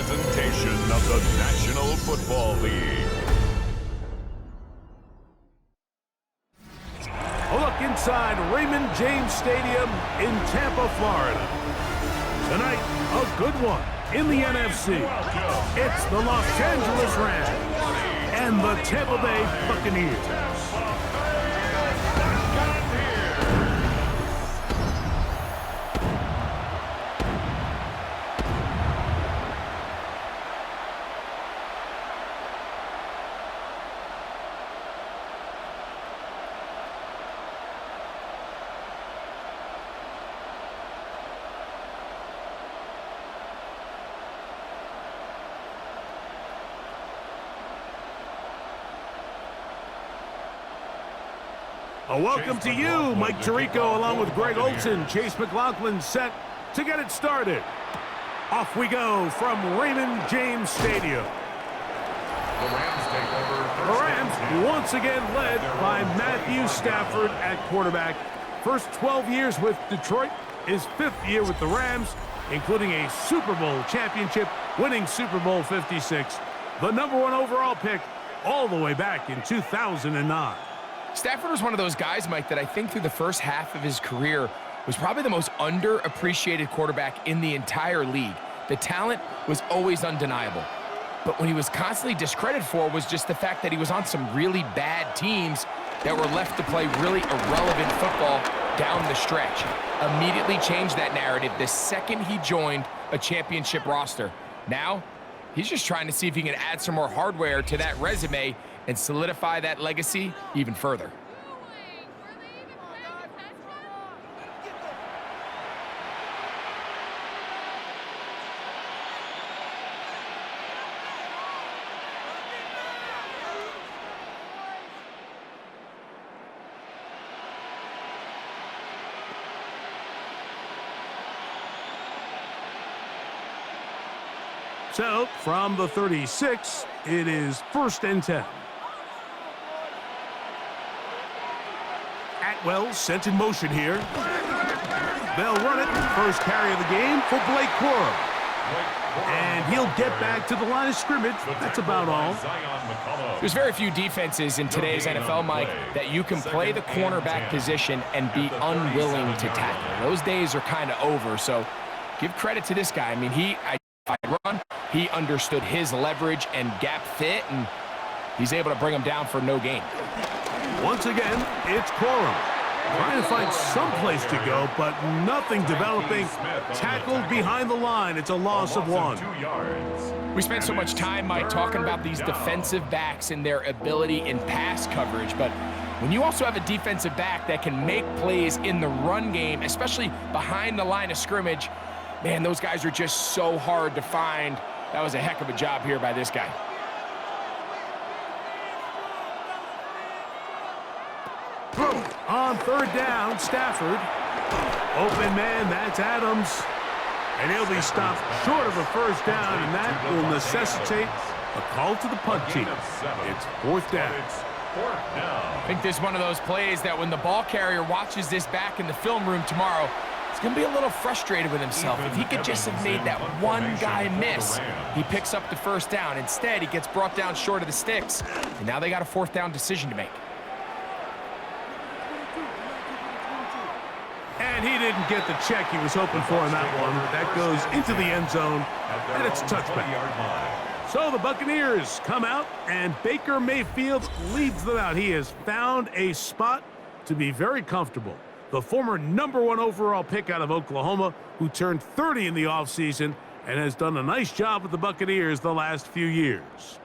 presentation of the National Football League. A look inside Raymond James Stadium in Tampa, Florida. Tonight, a good one in the NFC. It's the Los Angeles Rams and the Tampa Bay Buccaneers. A welcome to you, Mike Tirico, along with Greg Olson. Chase McLaughlin set to get it started. Off we go from Raymond James Stadium. The Rams once again led by Matthew Stafford at quarterback. First 12 years with Detroit, his 5th year with the Rams, including a Super Bowl championship, winning Super Bowl 56. The #1 overall pick all the way back in 2009. Stafford was one of those guys, Mike, that I think through the first half of his career was probably the most underappreciated quarterback in the entire league. The talent was always undeniable. But when he was constantly discredited for was just the fact that he was on some really bad teams that were left to play really irrelevant football down the stretch. Immediately changed that narrative the second he joined a championship roster. Now, he's just trying to see if he can add some more hardware to that resume and solidify that legacy even further. So, from the 36, it is 1st and 10. Atwell sent in motion here. They'll run it. First carry of the game for Blake Corum. And he'll get back to the line of scrimmage. That's about all. There's very few defenses in today's NFL, Mike, that you can play the cornerback position and be unwilling to tackle. Those days are kind of over, so give credit to this guy. I mean, he understood his leverage and gap fit, and he's able to bring him down for no gain. Once again, it's Corum. Trying to find some place to go, but nothing developing. Tackled behind the line. It's a loss of 1. We spent so much time, Mike, talking about these defensive backs and their ability in pass coverage, but when you also have a defensive back that can make plays in the run game, especially behind the line of scrimmage, man, those guys are just so hard to find. That was a heck of a job here by this guy. On 3rd down, Stafford. Open man, that's Adams. And he'll be stopped short of a 1st down, and that will necessitate a call to the punt team. It's 4th down. I think this is one of those plays that when the ball carrier watches this back in the film room tomorrow, he's going to be a little frustrated with himself. If he could just have made that one guy miss, he picks up the 1st down. Instead, he gets brought down short of the sticks, and now they got a 4th down decision to make. And he didn't get the check he was hoping for in that one. That goes into the end zone, and it's a touchback. So the Buccaneers come out, and Baker Mayfield leads them out. He has found a spot to be very comfortable. The former #1 overall pick out of Oklahoma, who turned 30 in the offseason and has done a nice job with the Buccaneers the last few years.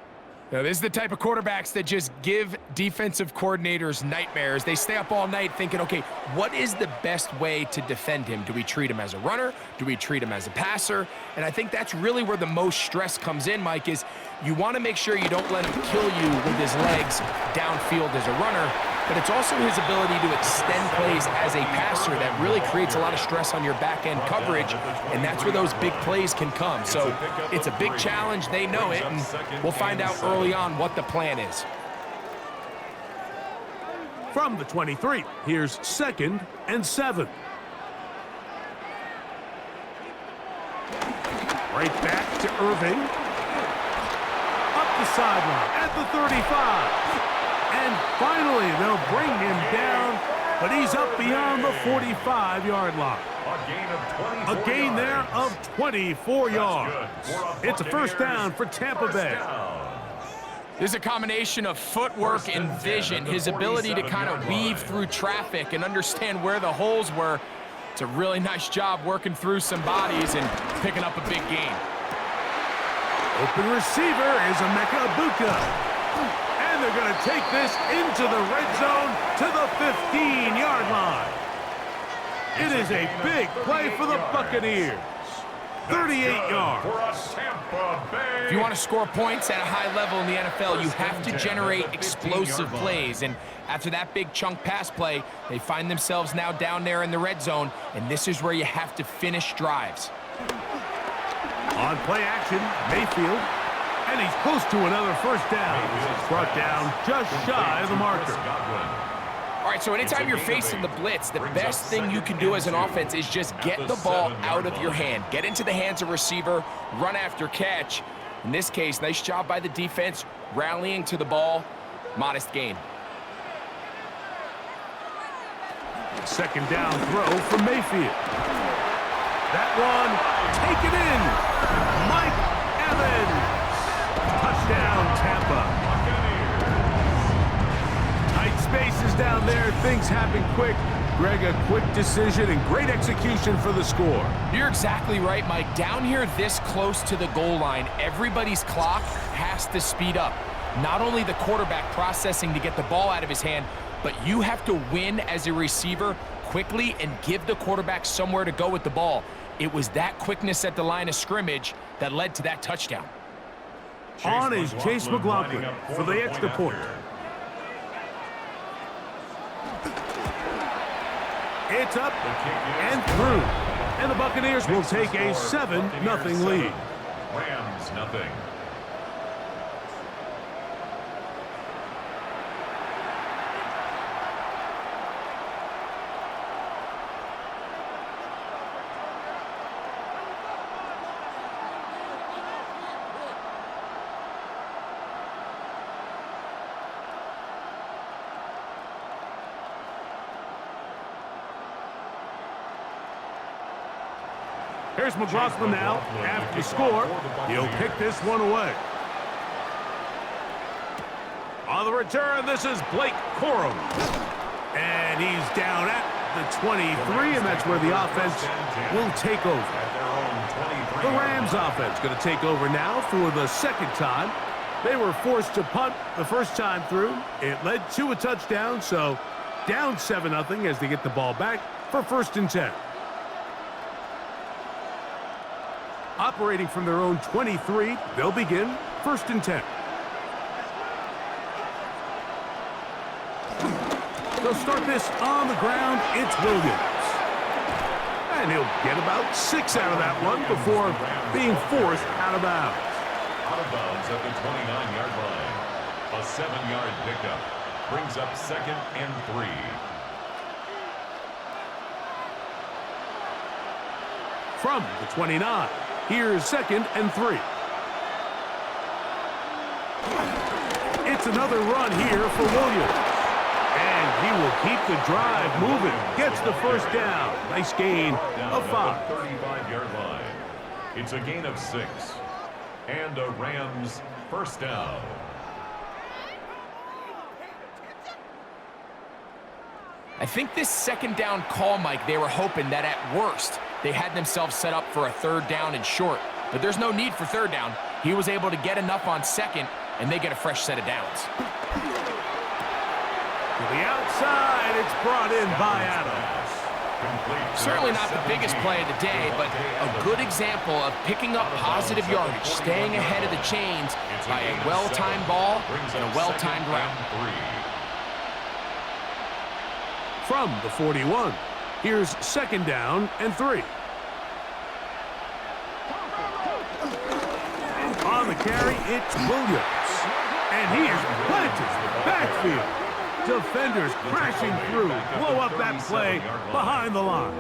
Now, this is the type of quarterbacks that just give defensive coordinators nightmares. They stay up all night thinking, okay, what is the best way to defend him? Do we treat him as a runner? Do we treat him as a passer? And I think that's really where the most stress comes in, Mike, is you want to make sure you don't let him kill you with his legs downfield as a runner, but it's also his ability to extend plays as a passer that really creates a lot of stress on your back-end coverage, and that's where those big plays can come. So it's a big challenge. They know it, and we'll find out early on what the plan is. From the 23, here's 2nd and 7. Right back to Irving. Up the sideline at the 35. And finally, they'll bring him down, but he's up beyond the 45-yard line. A gain there of 24 yards. It's a first down for Tampa Bay. There's a combination of footwork and vision, his ability to kind of weave through traffic and understand where the holes were. It's a really nice job working through some bodies and picking up a big gain. Open receiver is Emeka Ibuka. And they're going to take this into the red zone to the 15-yard line. It is a big play for the Buccaneers. 38 yards. If you want to score points at a high level in the NFL, you have to generate explosive plays. And after that big chunk pass play, they find themselves now down there in the red zone, and this is where you have to finish drives. On play action, Mayfield, and he's close to another first down. He's brought down just shy of the marker. All right, so anytime you're facing the blitz, the best thing you can do as an offense is just get the ball out of your hand. Get into the hands of receiver, run after catch. In this case, nice job by the defense, rallying to the ball. Modest gain. Second down throw from Mayfield. That one, take it in. Mike Evans. Touchdown, Tampa. Tight spaces down there. Things happen quick. Greg, a quick decision and great execution for the score. You're exactly right, Mike. Down here this close to the goal line, everybody's clock has to speed up. Not only the quarterback processing to get the ball out of his hand, but you have to win as a receiver quickly and give the quarterback somewhere to go with the ball. It was that quickness at the line of scrimmage that led to that touchdown. On is Chase McLaughlin for the extra point. It's up and through. And the Buccaneers will take a 7-0 lead. Rams nothing. Here's McLaughlin now. After the score, he'll kick this one away. On the return, this is Blake Corum. And he's down at the 23, and that's where the offense will take over. The Rams offense going to take over now for the second time. They were forced to punt the first time through. It led to a touchdown, so down 7-0 as they get the ball back for 1st and 10. Operating from their own 23, they'll begin 1st and 10. They'll start this on the ground. It's Williams. And he'll get about 6 out of that one before being forced out of bounds. Out of bounds at the 29-yard line. A 7-yard pickup brings up 2nd and 3. From the 29. Here's 2nd and 3. It's another run here for Williams. And he will keep the drive moving. Gets the first down. Nice gain of 5. 35-yard line. It's a gain of 6. And a Rams first down. I think this 2nd down call, Mike, they were hoping that at worst they had themselves set up for a 3rd down and short. But there's no need for 3rd down. He was able to get enough on 2nd, and they get a fresh set of downs. To the outside, it's brought in by Adams. Certainly not the biggest play of the day, but a good example of picking up positive yardage, staying ahead of the chains by a well-timed ball and a well-timed route. From the 41, here's 2nd down and 3. On the carry, it's Williams. And he is planted backfield. Defenders crashing through, blow up that play behind the line.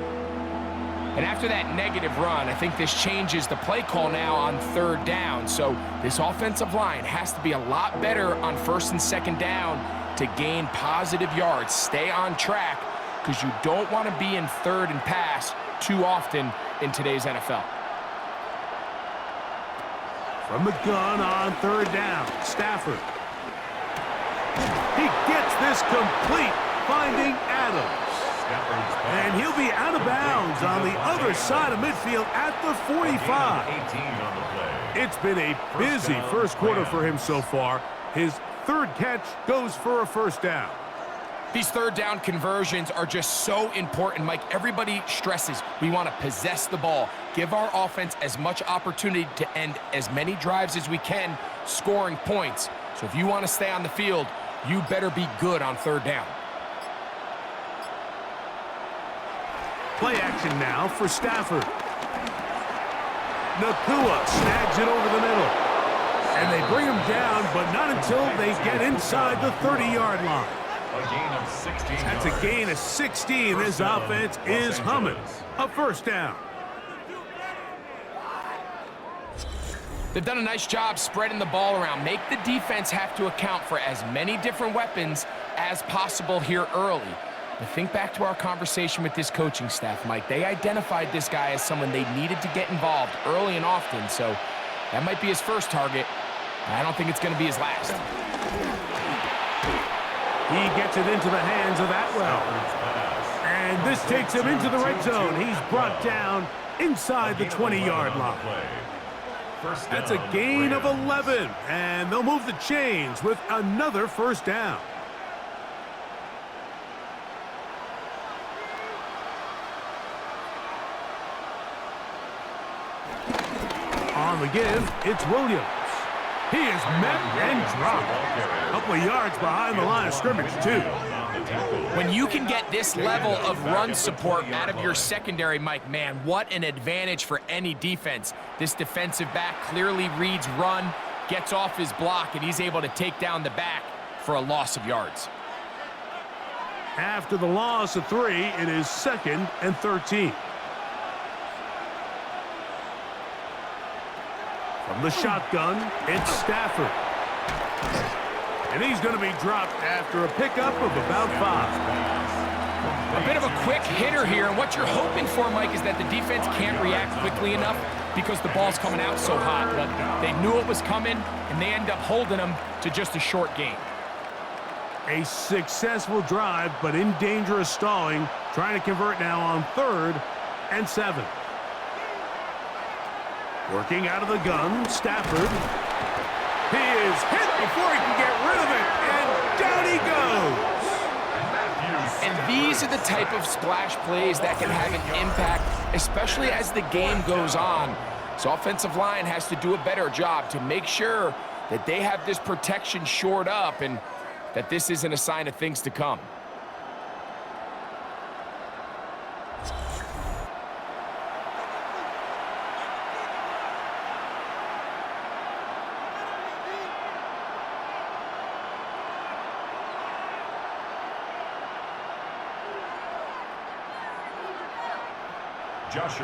And after that negative run, I think this changes the play call now on 3rd down. So this offensive line has to be a lot better on 1st and 2nd down to gain positive yards. Stay on track because you don't want to be in 3rd and pass too often in today's NFL. From the gun on 3rd down, Stafford. He gets this complete, finding Adams. And he'll be out of bounds on the other side of midfield at the 45. It's been a busy first quarter for him so far. His 3rd catch goes for a 1st down. These 3rd down conversions are just so important, Mike. Everybody stresses we want to possess the ball, give our offense as much opportunity to end as many drives as we can, scoring points. So if you want to stay on the field, you better be good on 3rd down. Play action now for Stafford. Nakua snags it over the middle. And they bring him down, but not until they get inside the 30-yard line. A gain of 16 That's a gain of 16. This offense is humming. A 1st down. They've done a nice job spreading the ball around. Make the defense have to account for as many different weapons as possible here early. But think back to our conversation with this coaching staff, Mike. They identified this guy as someone they needed to get involved early and often, so that might be his first target. I don't think it's going to be his last. He gets it into the hands of Atwell. And this takes him into the red zone. He's brought down inside the 20-yard line. That's a gain of 11, and they'll move the chains with another 1st down. On the give, it's Williams. He is met and dropped. A couple of yards behind the line of scrimmage, too. When you can get this level of run support out of your secondary, Mike, man, what an advantage for any defense. This defensive back clearly reads run, gets off his block, and he's able to take down the back for a loss of yards. After the loss of 3, it is 2nd and 13. From the shotgun, it's Stafford. And he's going to be dropped after a pickup of about 5. A bit of a quick hitter here, and what you're hoping for, Mike, is that the defense can't react quickly enough because the ball's coming out so hot. But they knew it was coming, and they end up holding them to just a short gain. A successful drive, but in danger of stalling, trying to convert now on 3rd and 7. Working out of the gun, Stafford. He is hit before he can get rid of it, and down he goes. And these are the type of splash plays that can have an impact, especially as the game goes on. So offensive line has to do a better job to make sure that they have this protection shored up and that this isn't a sign of things to come.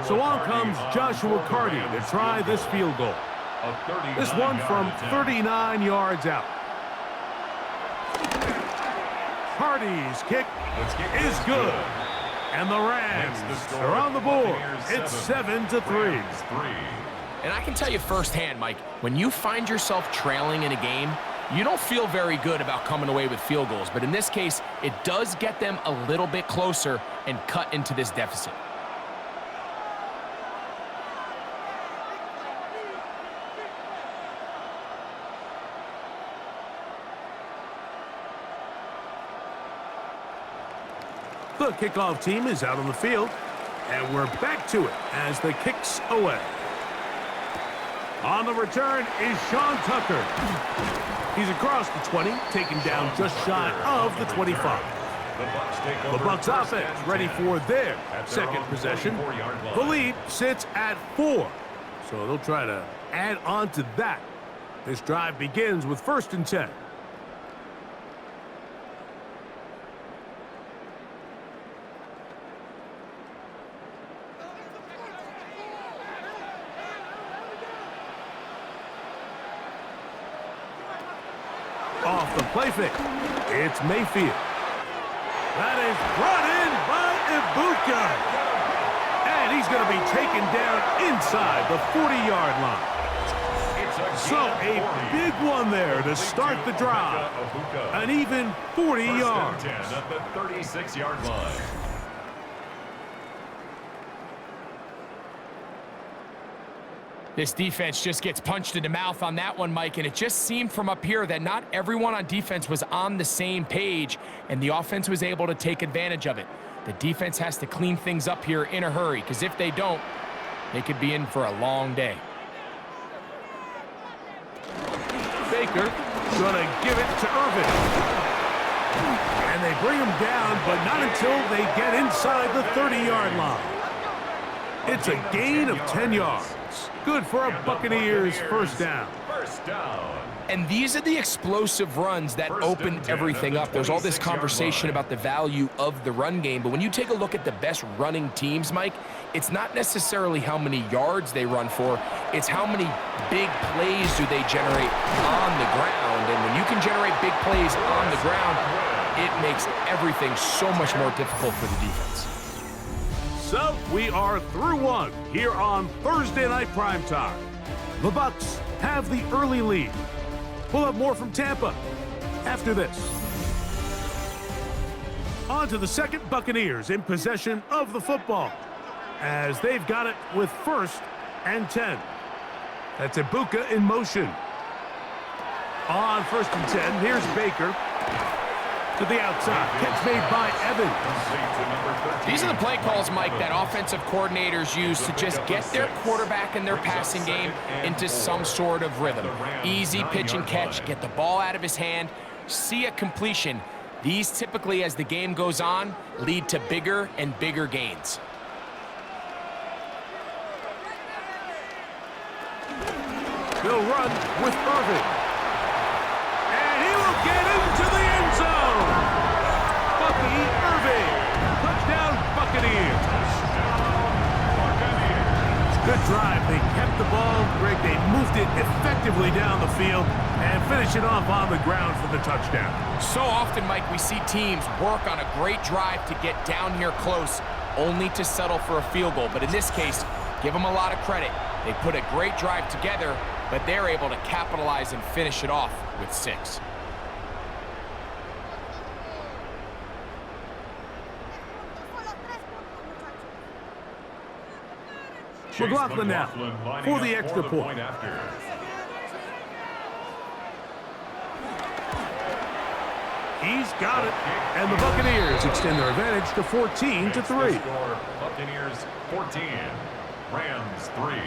So on comes Joshua Carty to try this field goal. This one from 39 yards out. Carty's kick is good. And the Rams are on the board. It's 7-3. And I can tell you firsthand, Mike, when you find yourself trailing in a game, you don't feel very good about coming away with field goals. But in this case, it does get them a little bit closer and cut into this deficit. The kickoff team is out on the field, and we're back to it as the kick's away. On the return is Sean Tucker. He's across the 20, taken down just shy of the 25. The Bucs offense ready for their second possession. The lead sits at 4, so they'll try to add on to that. This drive begins with 1st and 10. off the play fake. It's Mayfield. That is brought in by Ibuka. And he's going to be taken down inside the 40-yard line. So a big one there to start the drive. An even 40 yards. 10 at the 36-yard line. This defense just gets punched in the mouth on that one, Mike, and it just seemed from up here that not everyone on defense was on the same page, and the offense was able to take advantage of it. The defense has to clean things up here in a hurry, because if they don't, they could be in for a long day. Baker gonna give it to Irvin. And they bring him down, but not until they get inside the 30-yard line. It's a gain of 10 yards. Good for a Buccaneers first down. First down. And these are the explosive runs that open everything up. There's all this conversation about the value of the run game, but when you take a look at the best running teams, Mike, it's not necessarily how many yards they run for, it's how many big plays do they generate on the ground. And when you can generate big plays on the ground, it makes everything so much more difficult for the defense. So we are through one here on Thursday Night Primetime. The Bucs have the early lead. We'll have more from Tampa after this. On to the second, Buccaneers in possession of the football as they've got it with 1st and 10. That's Ibuka in motion. On 1st and 10, here's Baker to the outside. Catch made by Evans. These are the play calls, Mike, that offensive coordinators use to just get their quarterback and their passing game into some sort of rhythm. Easy pitch and catch, get the ball out of his hand, see a completion. These typically, as the game goes on, lead to bigger and bigger gains. They'll run with Irvin. And he will get into the end zone. Bucky Irvin. Touchdown, Buccaneers. Good drive. They kept the ball. Greg, they moved it effectively down the field and finish it off on the ground for the touchdown. So often, Mike, we see teams work on a great drive to get down here close, only to settle for a field goal. But in this case, give them a lot of credit. They put a great drive together, but they're able to capitalize and finish it off with 6. McLaughlin now for the extra point. He's got it. And the Buccaneers extend their advantage to 14-3. Buccaneers 14, Rams 3.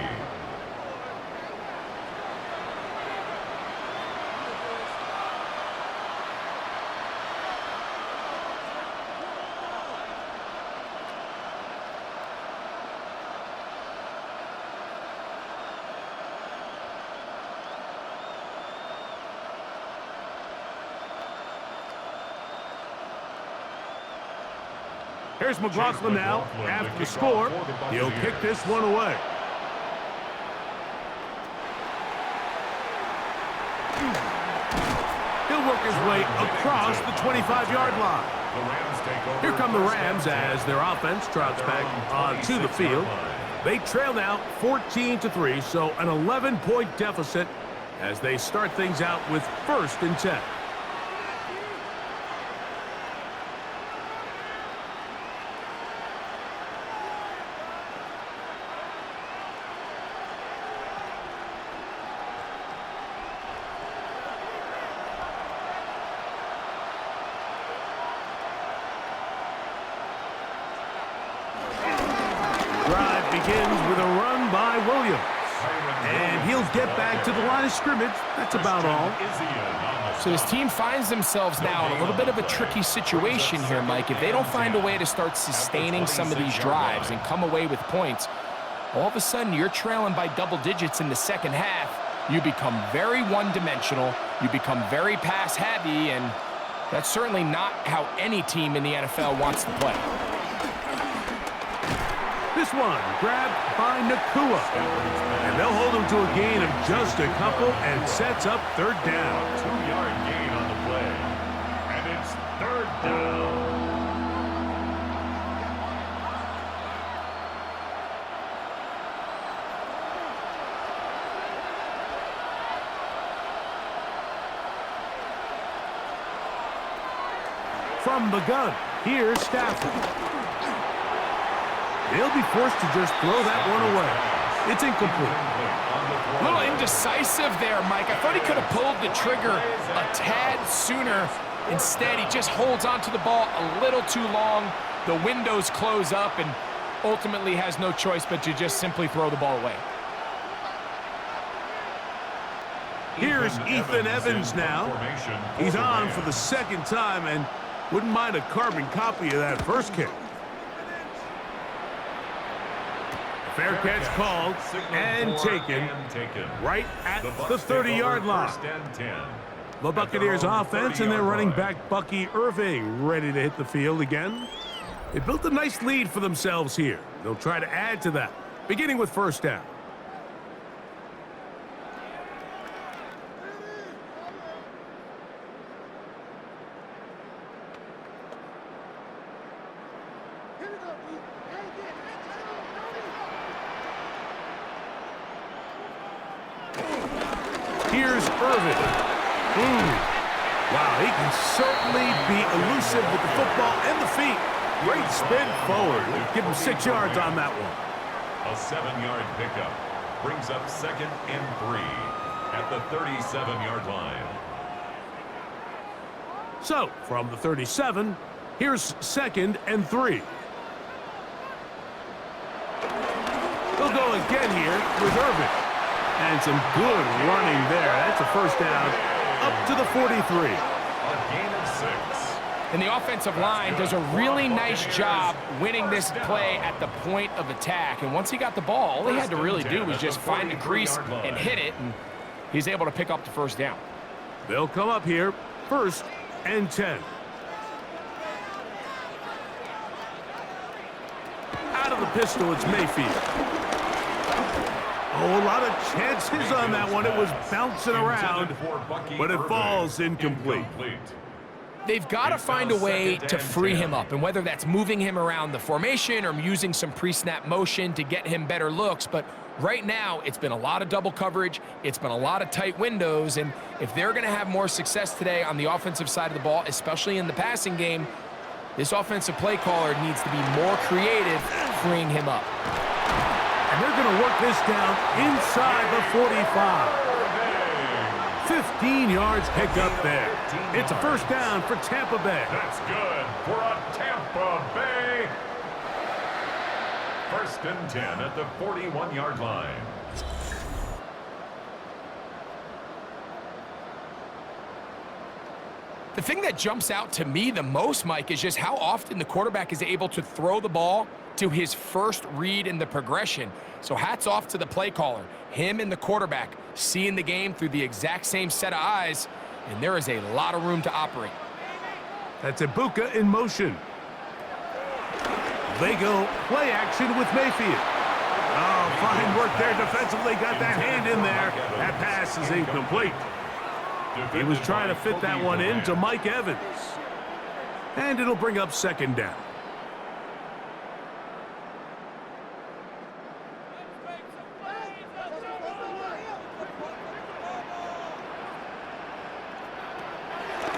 Here's McLaughlin now. After the score, he'll kick this one away. He'll work his way across the 25-yard line. Here come the Rams as their offense trots back onto the field. They trail now 14-3, so an 11-point deficit as they start things out with 1st and 10. Drive begins with a run by Williams. And he'll get back to the line of scrimmage. That's about all. So this team finds themselves now in a little bit of a tricky situation here, Mike. If they don't find a way to start sustaining some of these drives and come away with points, all of a sudden you're trailing by double digits in the second half. You become very one-dimensional. You become very pass-heavy, and that's certainly not how any team in the NFL wants to play. This one grabbed by Nakua. And they'll hold him to a gain of just a couple and sets up 3rd down. 2-yard gain on the From the gun, here's Stafford. He'll be forced to just throw that one away. It's incomplete. A little indecisive there, Mike. I thought he could have pulled the trigger a tad sooner. Instead, he just holds onto the ball a little too long. The windows close up and ultimately has no choice but to just simply throw the ball away. Here's Ethan Evans now. He's on for the second time and wouldn't mind a carbon copy of that first kick. Fair catch called and taken right at the 30-yard line. The Buccaneers offense and their running back Bucky Irving ready to hit the field again. They built a nice lead for themselves here. They'll try to add to that, beginning with first down. Here's Irving. Wow, he can certainly be elusive with the football and the feet. Great spin forward. Give him 6 yards on that one. A 7-yard pickup brings up 2nd and 3 at the 37-yard line. So, from the 37, here's 2nd and 3. They'll go again here with Irving. And some good running there. That's a first down up to the 43. A gain of 6. And the offensive line does a really nice job winning this play at the point of attack. And once he got the ball, all he had to really do was just find the crease and hit it, and he's able to pick up the first down. They'll come up here, 1st and 10. Out of the pistol, it's Mayfield. Oh, a lot of chances on that one. It was bouncing around, but it falls incomplete. They've got to find a way to free him up, and whether that's moving him around the formation or using some pre-snap motion to get him better looks, but right now it's been a lot of double coverage, it's been a lot of tight windows, and if they're going to have more success today on the offensive side of the ball, especially in the passing game, this offensive play caller needs to be more creative freeing him up. And they're going to work this down inside the 45. 15 yards pick up there. It's a first down for Tampa Bay. That's good for a Tampa Bay. 1st and 10 at the 41-yard line. The thing that jumps out to me the most, Mike, is just how often the quarterback is able to throw the ball to his first read in the progression. So hats off to the play caller. Him and the quarterback seeing the game through the exact same set of eyes, and there is a lot of room to operate. That's Ibuka in motion. They go play action with Mayfield. Oh, fine work there defensively. Got that hand in there. That pass is incomplete. He was trying to fit that one in to Mike Evans. And it'll bring up 2nd down.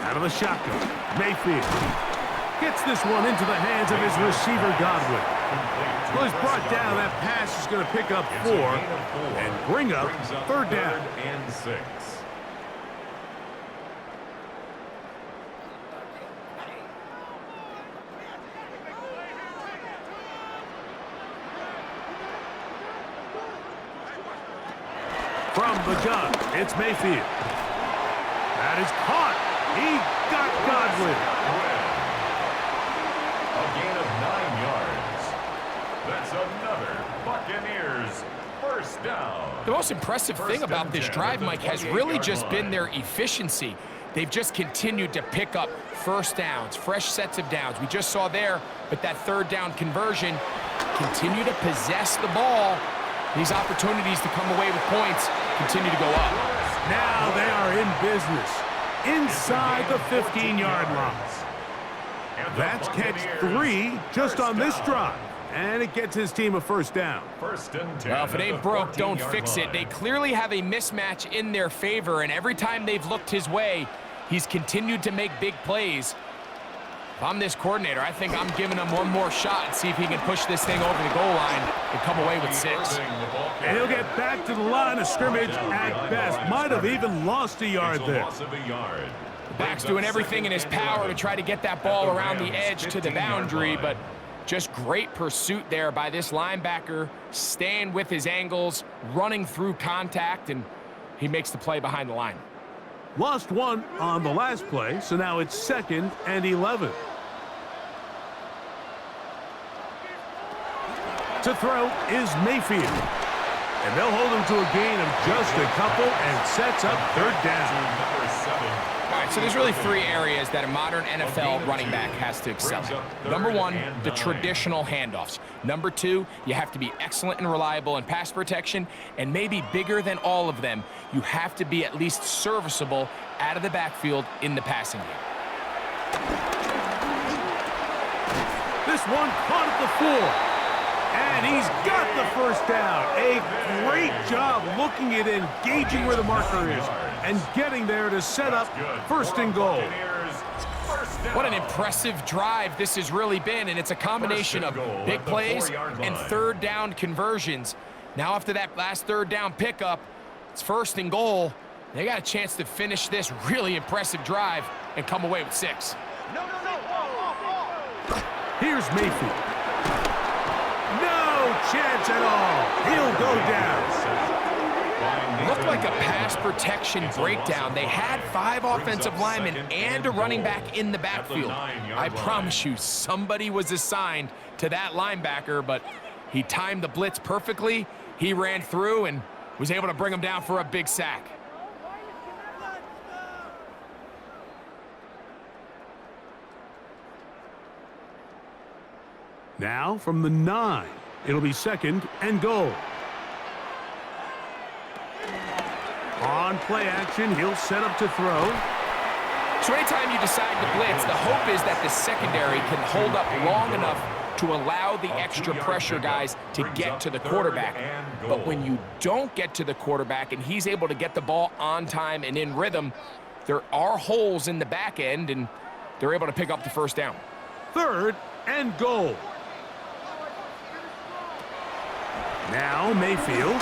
Out of the shotgun, Mayfield gets this one into the hands of his receiver, Godwin. Well, he's brought down. That pass is going to pick up 4 and bring up 3rd down. 3rd and 6. From the gun, it's Mayfield. That is caught. He got Godwin. A gain of 9 yards. That's another Buccaneers first down. The most impressive thing about this drive, Mike, has really just been their efficiency. They've just continued to pick up first downs, fresh sets of downs. We just saw there, but that 3rd down conversion, continue to possess the ball. These opportunities to come away with points continue to go up. Now they are in business inside the 15-yard line. That's catch 3 just on this drive. And it gets his team a first down. 1st and 10. Well, if it ain't broke, don't fix it. They clearly have a mismatch in their favor, and every time they've looked his way, he's continued to make big plays. If I'm this coordinator, I think I'm giving him one more shot and see if he can push this thing over the goal line and come away with 6. And he'll get back to the line of scrimmage at best. Might have even lost a yard there. The back's doing everything in his power to try to get that ball around the edge to the boundary, but just great pursuit there by this linebacker, staying with his angles, running through contact, and he makes the play behind the line. Lost one on the last play, so now it's 2nd and 11. To throw is Mayfield. And they'll hold him to a gain of just a couple and sets up 3rd down. All right, so there's really 3 areas that a modern NFL running back has to excel at. Number 1, the traditional handoffs. Number 2, you have to be excellent and reliable in pass protection. And maybe bigger than all of them, you have to be at least serviceable out of the backfield in the passing game. This one caught at the 4. And he's got the 1st down. A great job looking at engaging where the marker is and getting there to set up 1st and goal. What an impressive drive this has really been, and it's a combination of big plays and 3rd down conversions. Now after that last 3rd down pickup, it's 1st and goal. They got a chance to finish this really impressive drive and come away with 6. Here's Mayfield. No chance at all. He'll go down. It looked like a pass protection breakdown. They had 5 offensive linemen and a running back in the backfield. I promise you, somebody was assigned to that linebacker, but he timed the blitz perfectly. He ran through and was able to bring him down for a big sack. Now from the 9, it'll be 2nd and goal. On play action, he'll set up to throw. So anytime you decide to blitz, the hope is that the secondary can hold up long enough to allow the extra pressure guys to get to the quarterback. But when you don't get to the quarterback and he's able to get the ball on time and in rhythm, there are holes in the back end, and they're able to pick up the 1st down. 3rd and goal. Now Mayfield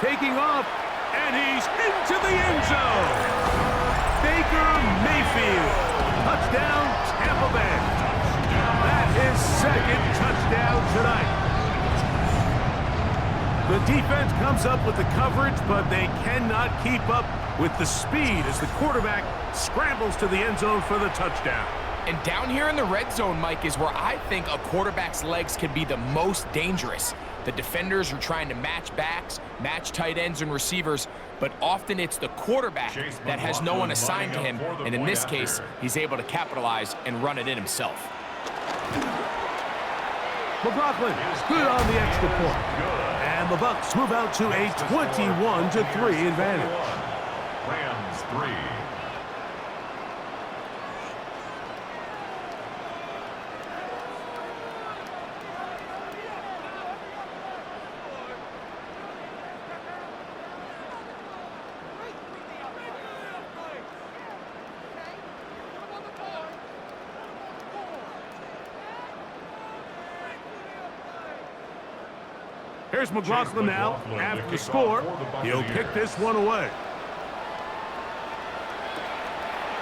taking off, and he's into the end zone. Baker Mayfield, touchdown Tampa Bay. That is 2nd touchdown tonight. The defense comes up with the coverage, but they cannot keep up with the speed as the quarterback scrambles to the end zone for the touchdown. And down here in the red zone, Mike, is where I think a quarterback's legs can be the most dangerous. The defenders are trying to match backs, match tight ends and receivers, but often it's the quarterback that has no one assigned to him, and in this case, he's able to capitalize and run it in himself. McLaughlin is good on the extra point. And the Bucs move out to a 21-3 advantage. Rams 3. Here's McLaughlin now. After the score, he'll kick this one away.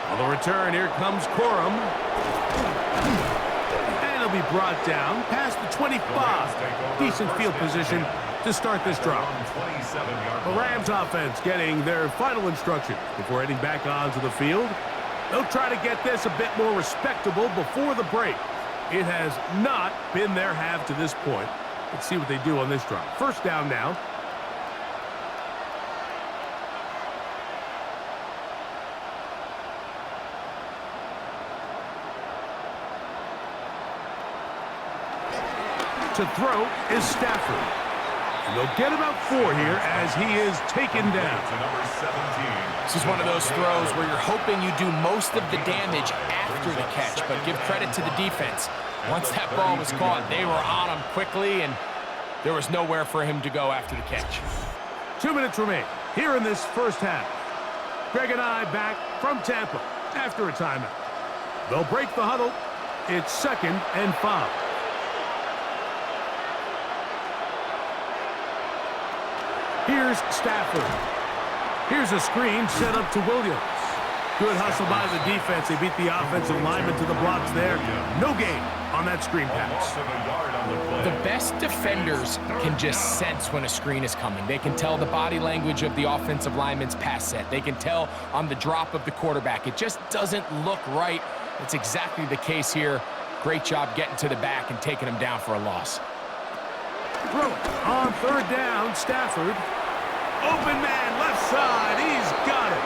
On the return, here comes Corum. And he'll be brought down past the 25. Decent field position to start this drive. The Rams offense getting their final instructions before heading back onto the field. They'll try to get this a bit more respectable before the break. It has not been their half to this point. Let's see what they do on this drive. 1st down now. To throw is Stafford. And they'll get about 4 here as he is taken down. This is one of those throws where you're hoping you do most of the damage after the catch, but give credit to the defense. Once that ball was caught, they were on him quickly, and there was nowhere for him to go after the catch. 2 minutes remain here in this 1st half. Greg and I back from Tampa after a timeout. They'll break the huddle. It's 2nd and 5. Here's Stafford. Here's a screen set up to Williams. Good hustle by the defense. They beat the offensive lineman to the blocks there. No gain on that screen pass. The best defenders can just sense when a screen is coming. They can tell the body language of the offensive lineman's pass set. They can tell on the drop of the quarterback. It just doesn't look right. It's exactly the case here. Great job getting to the back and taking him down for a loss. Throw it on 3rd down. Stafford. Open man, left side. He's got it.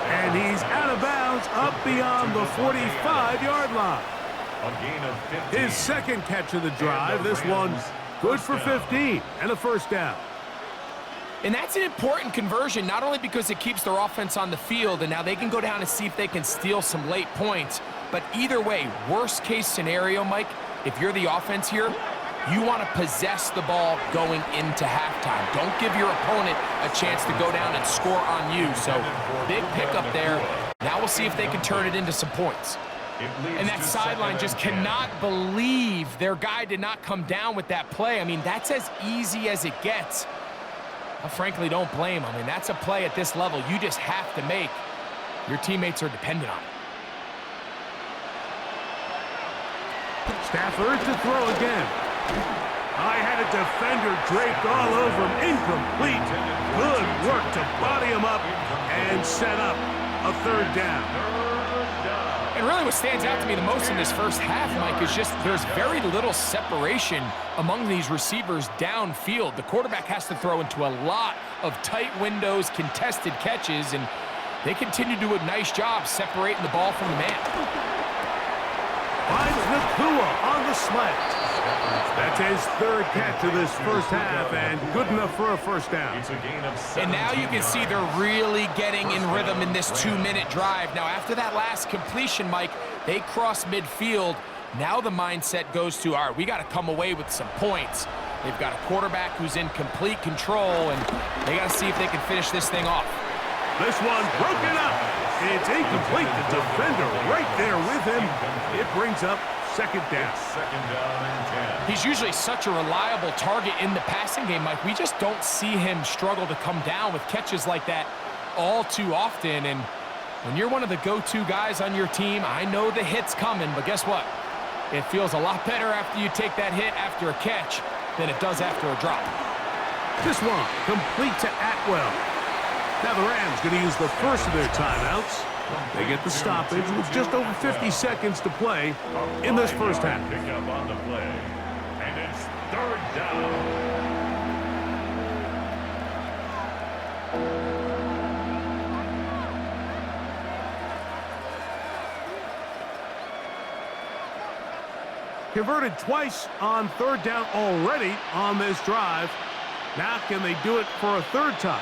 And he's out of bounds up beyond the 45-yard line. A gain of 15. His 2nd catch of the drive. This one's good for 15 and a 1st down. And that's an important conversion, not only because it keeps their offense on the field, and now they can go down and see if they can steal some late points. But either way, worst case scenario, Mike, if you're the offense here, you want to possess the ball going into halftime. Don't give your opponent a chance to go down and score on you. So big pickup there. Now we'll see if they can turn it into some points. And that sideline just cannot believe their guy did not come down with that play. I mean, that's as easy as it gets. I frankly don't blame him. I mean, that's a play at this level you just have to make. Your teammates are dependent on it. Stafford to throw again. I had a defender draped all over him. Incomplete. Good work to body him up and set up a 3rd down. And really what stands out to me the most in this first half, Mike, is just there's very little separation among these receivers downfield. The quarterback has to throw into a lot of tight windows, contested catches, and they continue to do a nice job separating the ball from the man. Finds Nakua on the slant. That's his 3rd catch of this first half, and good enough for a 1st down. And now you can see they're really getting in rhythm in this 2-minute drive. Now, after that last completion, Mike, they cross midfield. Now the mindset goes to, all right, we got to come away with some points. They've got a quarterback who's in complete control, and they got to see if they can finish this thing off. This one broken up. It's incomplete. The defender right there with him. It brings up 2nd down. 2nd down and 10. He's usually such a reliable target in the passing game, Mike. We just don't see him struggle to come down with catches like that all too often. And when you're one of the go-to guys on your team, I know the hit's coming, but guess what? It feels a lot better after you take that hit after a catch than it does after a drop. This one complete to Atwell. Now the Rams going to use the first of their timeouts. They get the stoppage with just over 50 seconds to play in this first half. Pick up on the play, and it's 3rd down. Converted twice on 3rd down already on this drive. Now can they do it for a 3rd time?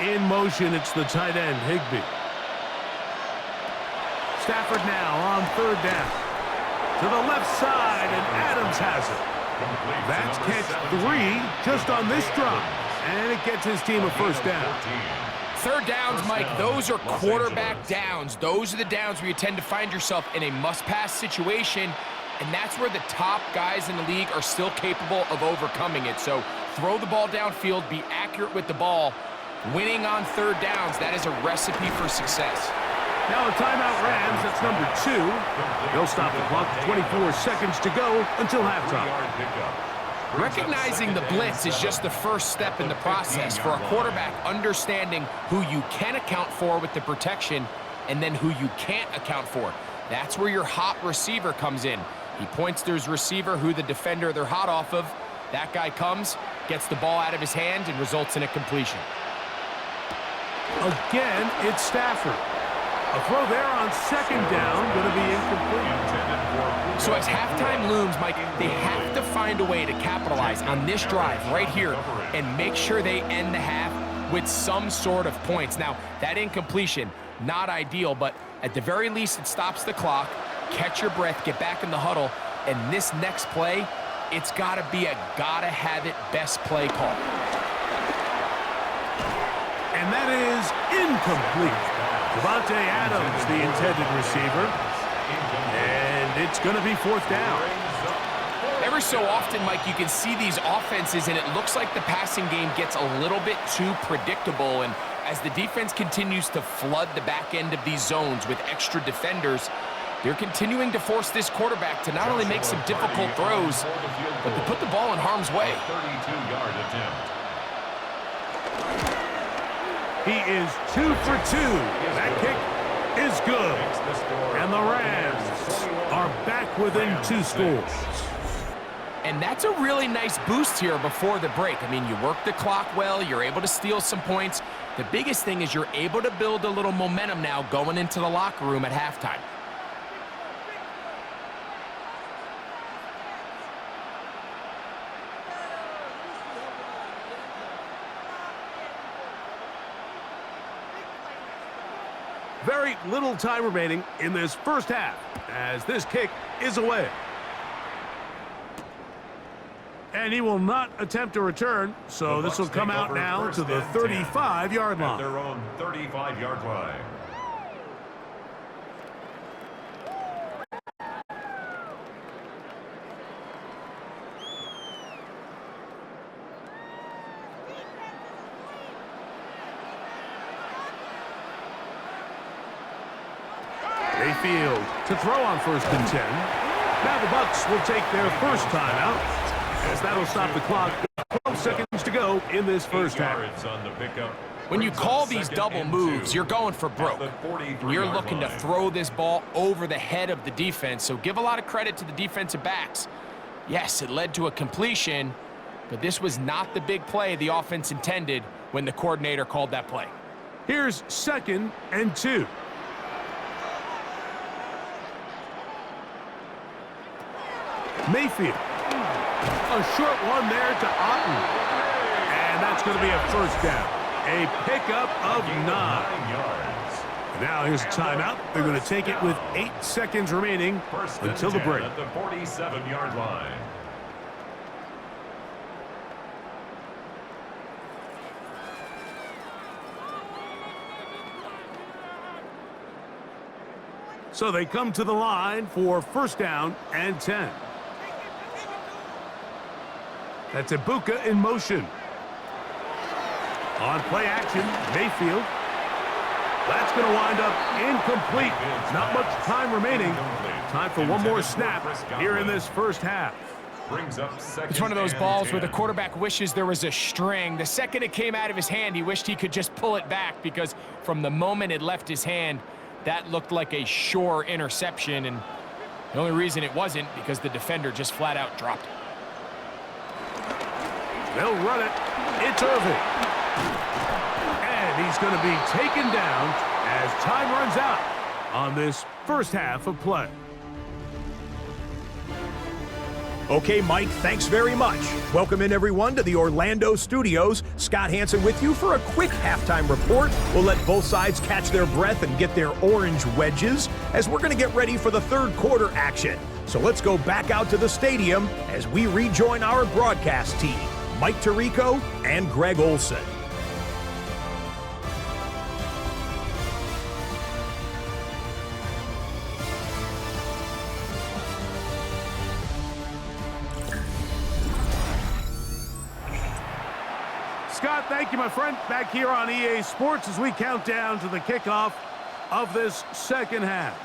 In motion, it's the tight end, Higbee. Stafford now on 3rd down. To the left side, and Adams has it. That's catch 3 just on this drive. And it gets his team a 1st down. 3rd downs, Mike, those are quarterback downs. Those are the downs where you tend to find yourself in a must-pass situation, and that's where the top guys in the league are still capable of overcoming it. So throw the ball downfield, be accurate with the ball. Winning on 3rd downs, that is a recipe for success. Now a timeout Rams, that's number 2. They'll stop the clock, 24 seconds to go until halftime. Recognizing the blitz is just the first step in the process for a quarterback understanding who you can account for with the protection and then who you can't account for. That's where your hot receiver comes in. He points to his receiver, who the defender they're hot off of. That guy comes, gets the ball out of his hand, and results in a completion. Again, it's Stafford. A throw there on 2nd down, going to be incomplete. So as halftime looms, Mike, they have to find a way to capitalize on this drive right here and make sure they end the half with some sort of points. Now, that incompletion, not ideal, but at the very least, it stops the clock. Catch your breath, get back in the huddle, and this next play, it's got to be a gotta-have-it best play call. And that is incomplete. Devontae Adams, the intended receiver. And it's going to be fourth down. Every so often, Mike, you can see these offenses, and it looks like the passing game gets a little bit too predictable. And as the defense continues to flood the back end of these zones with extra defenders, they're continuing to force this quarterback to not only make some difficult throws, but to put the ball in harm's way. 32-yard attempt. He is 2 for 2. That kick is good. And the Rams are back within 2 scores. And that's a really nice boost here before the break. I mean, you work the clock well, you're able to steal some points. The biggest thing is you're able to build a little momentum now going into the locker room at halftime. Very little time remaining in this first half as this kick is away. And he will not attempt a return, so this will come out now to the 35-yard line. At their own 35-yard line. Mayfield to throw on 1st and 10. Now the Bucs will take their first timeout, as that'll stop the clock. 12 seconds to go in this first half. When you call these double moves, you're going for broke. You're looking to throw this ball over the head of the defense, so give a lot of credit to the defensive backs. Yes, it led to a completion, but this was not the big play the offense intended when the coordinator called that play. Here's 2nd and 2. Mayfield. A short one there to Otten. And that's going to be a first down. A pickup of 9. Now here's a timeout. They're going to take it with 8 seconds remaining until the break. At the 47-yard line. So they come to the line for first down and 10. That's Ibuka in motion. On play action, Mayfield. That's going to wind up incomplete. Not much time remaining. Time for one more snap here in this first half. It's one of those balls where the quarterback wishes there was a string. The second it came out of his hand, he wished he could just pull it back, because from the moment it left his hand, that looked like a sure interception, and the only reason it wasn't because the defender just flat out dropped it. They'll run it. It's Irving. And he's going to be taken down as time runs out on this first half of play. Okay, Mike, thanks very much. Welcome in, everyone, to the Orlando studios. Scott Hansen with you for a quick halftime report. We'll let both sides catch their breath and get their orange wedges as we're going to get ready for the third quarter action. So let's go back out to the stadium as we rejoin our broadcast team, Mike Tirico and Greg Olson. Scott, thank you, my friend. Back here on EA Sports as we count down to the kickoff of this second half.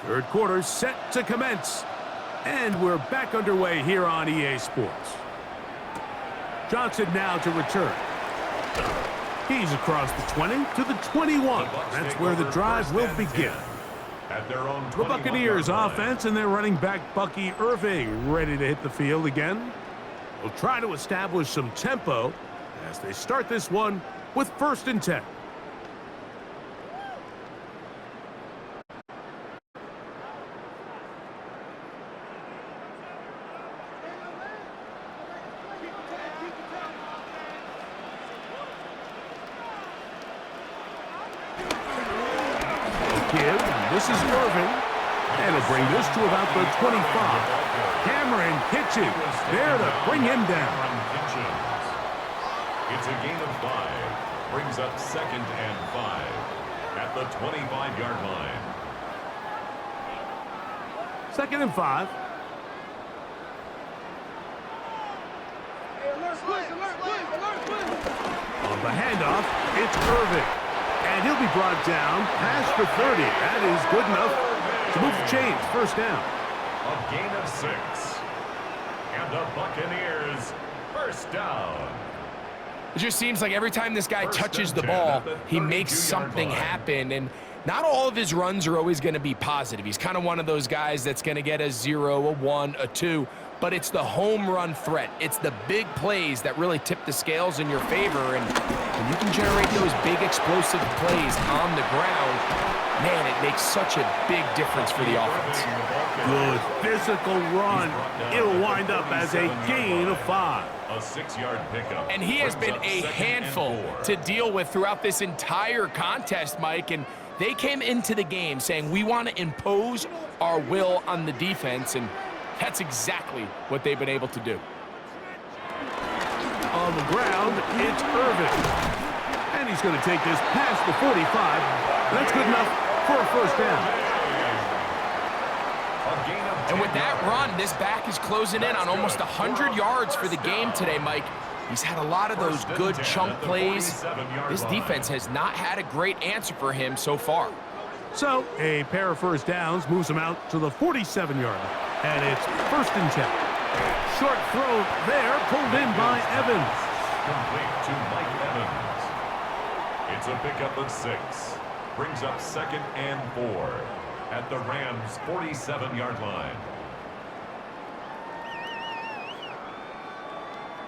Third quarter set to commence. And we're back underway here on EA Sports. Johnson now to return. He's across the 20 to the 21. That's where the drive will begin. The Buccaneers offense and their running back Bucky Irving ready to hit the field again. Will try to establish some tempo as they start this one with 1st and 10. This is Irvin. And he'll bring this to about the 25. Cameron Kitchen there to bring him down. It's a gain of 5. Brings up 2nd and 5 at the 25-yard line. 2nd and 5. On the handoff, it's Irvin. And he'll be brought down past the 30. That is good enough to move the chains. First down. A gain of 6. And the Buccaneers first down. It just seems like every time this guy touches the ball, he makes something happen. And not all of his runs are always going to be positive. He's kind of one of those guys that's going to get a 0, a 1, a 2. But it's the home run threat. It's the big plays that really tip the scales in your favor. And when you can generate those big explosive plays on the ground, man, it makes such a big difference for the offense. Good physical run. It'll wind up as a gain of 5. A 6-yard pickup. And he has been a handful to deal with throughout this entire contest, Mike. And they came into the game saying, we want to impose our will on the defense. And that's exactly what they've been able to do. On the ground, it's Irvin. And he's going to take this past the 45. That's good enough for a first down. And with that run, this back is closing in on almost 100 yards for the game today, Mike. He's had a lot of those good chunk plays. This defense has not had a great answer for him so far. So, a pair of first downs moves him out to the 47-yard line. And it's 1st and 10. Short throw there, pulled in by Evans. Complete to Mike Evans. It's a pickup of 6. Brings up 2nd and 4 at the Rams' 47-yard line.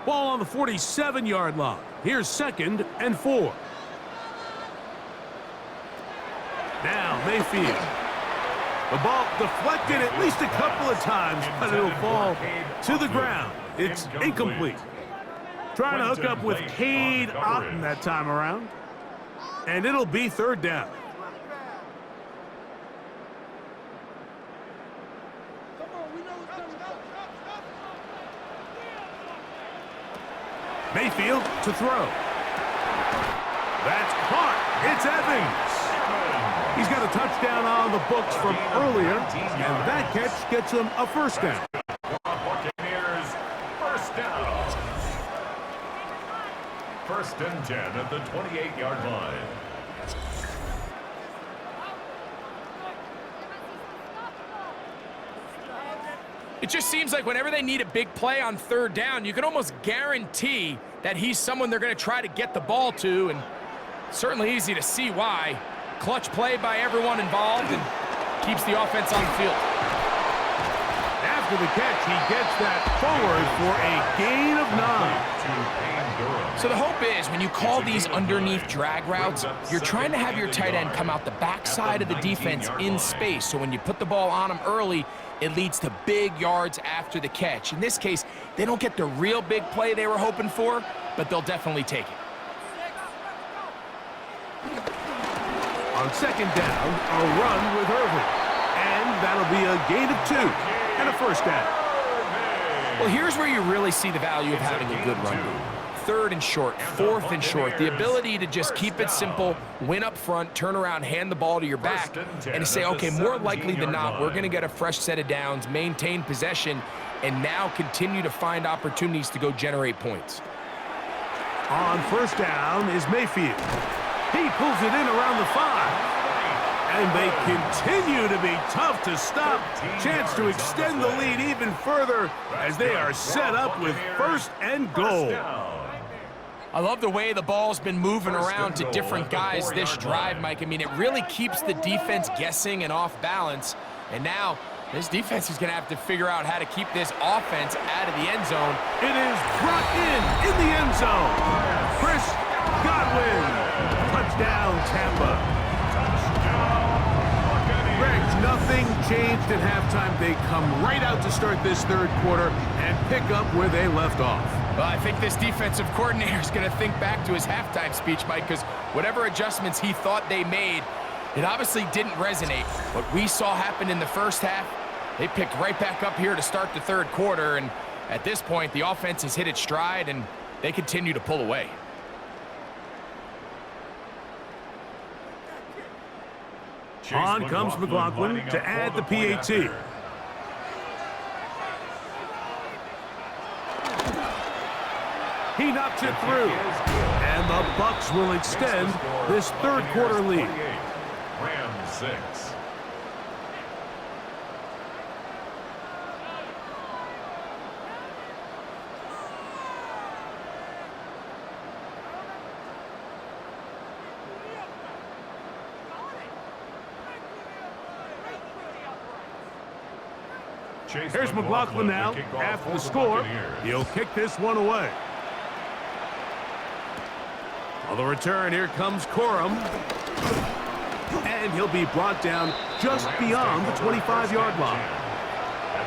Ball on the 47-yard line. Here's 2nd and 4. Now Mayfield. The ball deflected at least a couple of times, but it'll fall to the ground. It's incomplete. Trying to hook up with Cade Otton that time around. And it'll be 3rd down. Mayfield to throw. That's caught. It's Evans. He's got a touchdown on the books from earlier, and that catch gets him a first down. Buccaneers first down. 1st and 10 at the 28-yard line. It just seems like whenever they need a big play on 3rd down, you can almost guarantee that he's someone they're going to try to get the ball to, and certainly easy to see why. Clutch play by everyone involved and keeps the offense on the field. After the catch, he gets that forward for a gain of 9. So the hope is when you call these underneath drag routes, you're trying to have your tight end come out the backside of the defense in space. So when you put the ball on him early, it leads to big yards after the catch. In this case, they don't get the real big play they were hoping for, but they'll definitely take it. On 2nd down, a run with Irvin. And that'll be a gain of 2 and a first down. Well, here's where you really see the value of having a good run game. 3rd and short, 4th and short. The ability to just keep it simple, win up front, turn around, hand the ball to your back, and to say, okay, more likely than not, we're going to get a fresh set of downs, maintain possession, and now continue to find opportunities to go generate points. On 1st down is Mayfield. He pulls it in around the 5. And they continue to be tough to stop. Chance to extend the lead even further as they are set up with 1st and goal. I love the way the ball's been moving around to different guys this drive, Mike. I mean, it really keeps the defense guessing and off balance. And now this defense is going to have to figure out how to keep this offense out of the end zone. It is brought in the end zone. Chris Godwin. Touchdown, Tampa. Greg, nothing changed at halftime. They come right out to start this 3rd quarter and pick up where they left off. Well, I think this defensive coordinator is going to think back to his halftime speech, Mike, because whatever adjustments he thought they made, It obviously didn't resonate. What we saw happen in the first half, they picked right back up here to start the third quarter, and at this point, the offense has hit its stride, and they continue to pull away. On comes McLaughlin to add the PAT. He knocks it through, and the Bucs will extend this third quarter lead. Rams 6. Here's McLaughlin now. After the score, he'll kick this one away. On the return, here comes Corum. And he'll be brought down just beyond the 25-yard line.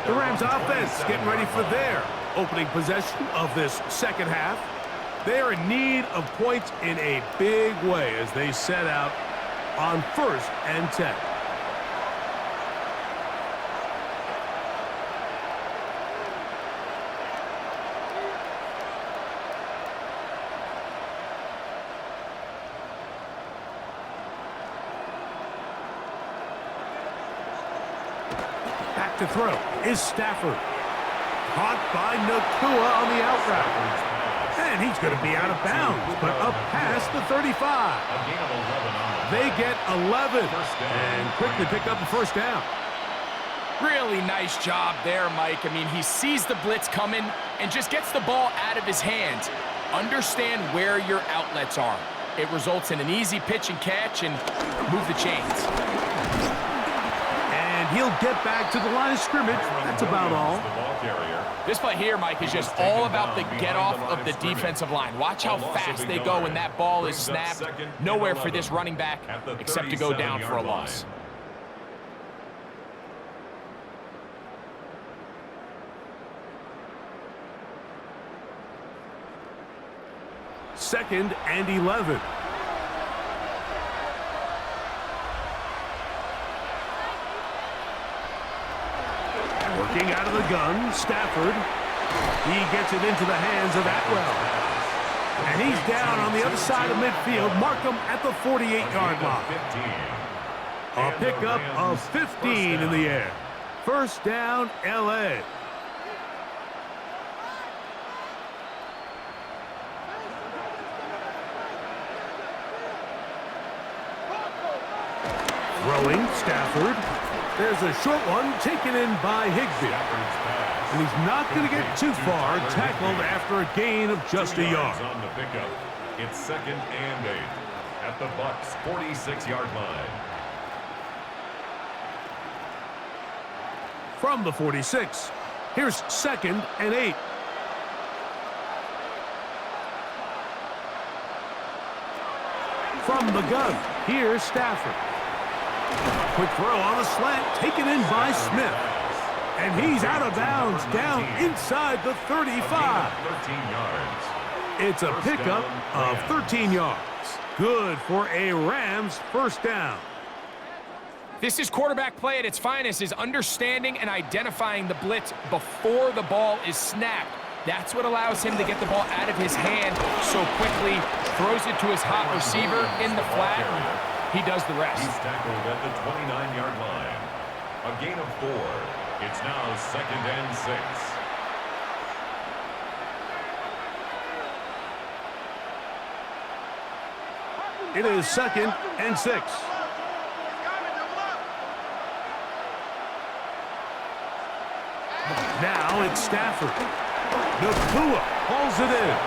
The Rams offense getting ready for their opening possession of this second half. They are in need of points in a big way as they set out on 1st and 10. To throw is Stafford. Caught by Nakua on the out route. And he's going to be out of bounds, but up past the 35. They get 11 and quickly pick up the first down. Really nice job there, Mike. I mean, he sees the blitz coming and just gets the ball out of his hands. Understand where your outlets are. It results in an easy pitch and catch and move the chains. He'll get back to the line of scrimmage. That's about all. This play here, Mike, is just all about the get-off of the defensive line. Watch how fast they go when that ball is snapped. Nowhere for this running back except to go down for a loss. Second and 11. Working out of the gun, Stafford. He gets it into the hands of Atwell. And he's down on the other side of midfield. Mark him at the 48-yard line. A pickup of 15 in the air. First down, L.A. Throwing, Stafford. There's a short one taken in by Higbee. And he's not going to get too far, tackled after a gain of just a yard. On the pickup. It's 2nd and 8 at the Bucs' 46-yard line. From the 46, here's 2nd and 8. From the gun, here's Stafford. Quick throw on the slant, taken in by Smith. And he's out of bounds, down inside the 35. 13 yards. It's a pickup of 13 yards. Good for a Rams first down. This is quarterback play at its finest, is understanding and identifying the blitz before the ball is snapped. That's what allows him to get the ball out of his hand so quickly, throws it to his hot receiver in the flat. He does the rest. He's tackled at the 29-yard line. A gain of 4. It's now 2nd and 6. It is 2nd and 6. Now it's Stafford. Nakua hauls it in.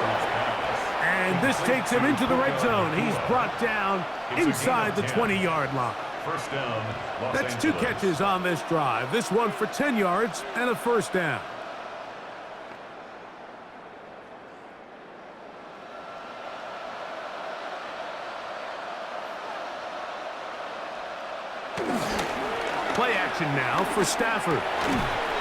And this takes him into the red zone. He's brought down inside the 20-yard line. First down, Los That's 2 Angeles. catches on this drive. This one for 10 yards and a first down. Play action now for Stafford.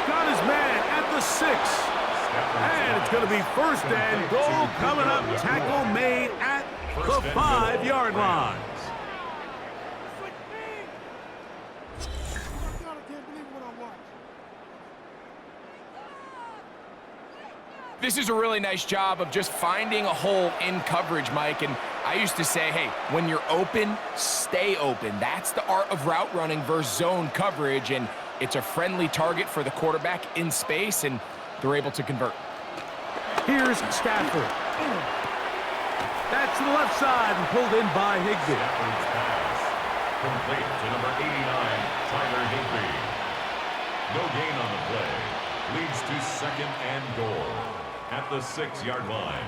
Got his man at the 6. And it's going to be first and goal coming up. Tackle made at the 5-yard line. This is a really nice job of just finding a hole in coverage, Mike. And I used to say, hey, when you're open, stay open. That's the art of route running versus zone coverage. And it's a friendly target for the quarterback in space, and they're able to convert. Here's Stafford. That's to the left side and pulled in by Higbee. Stafford's pass. Complete to number 89, Tyler Higbee. No gain on the play. Leads to second and goal at the 6-yard line.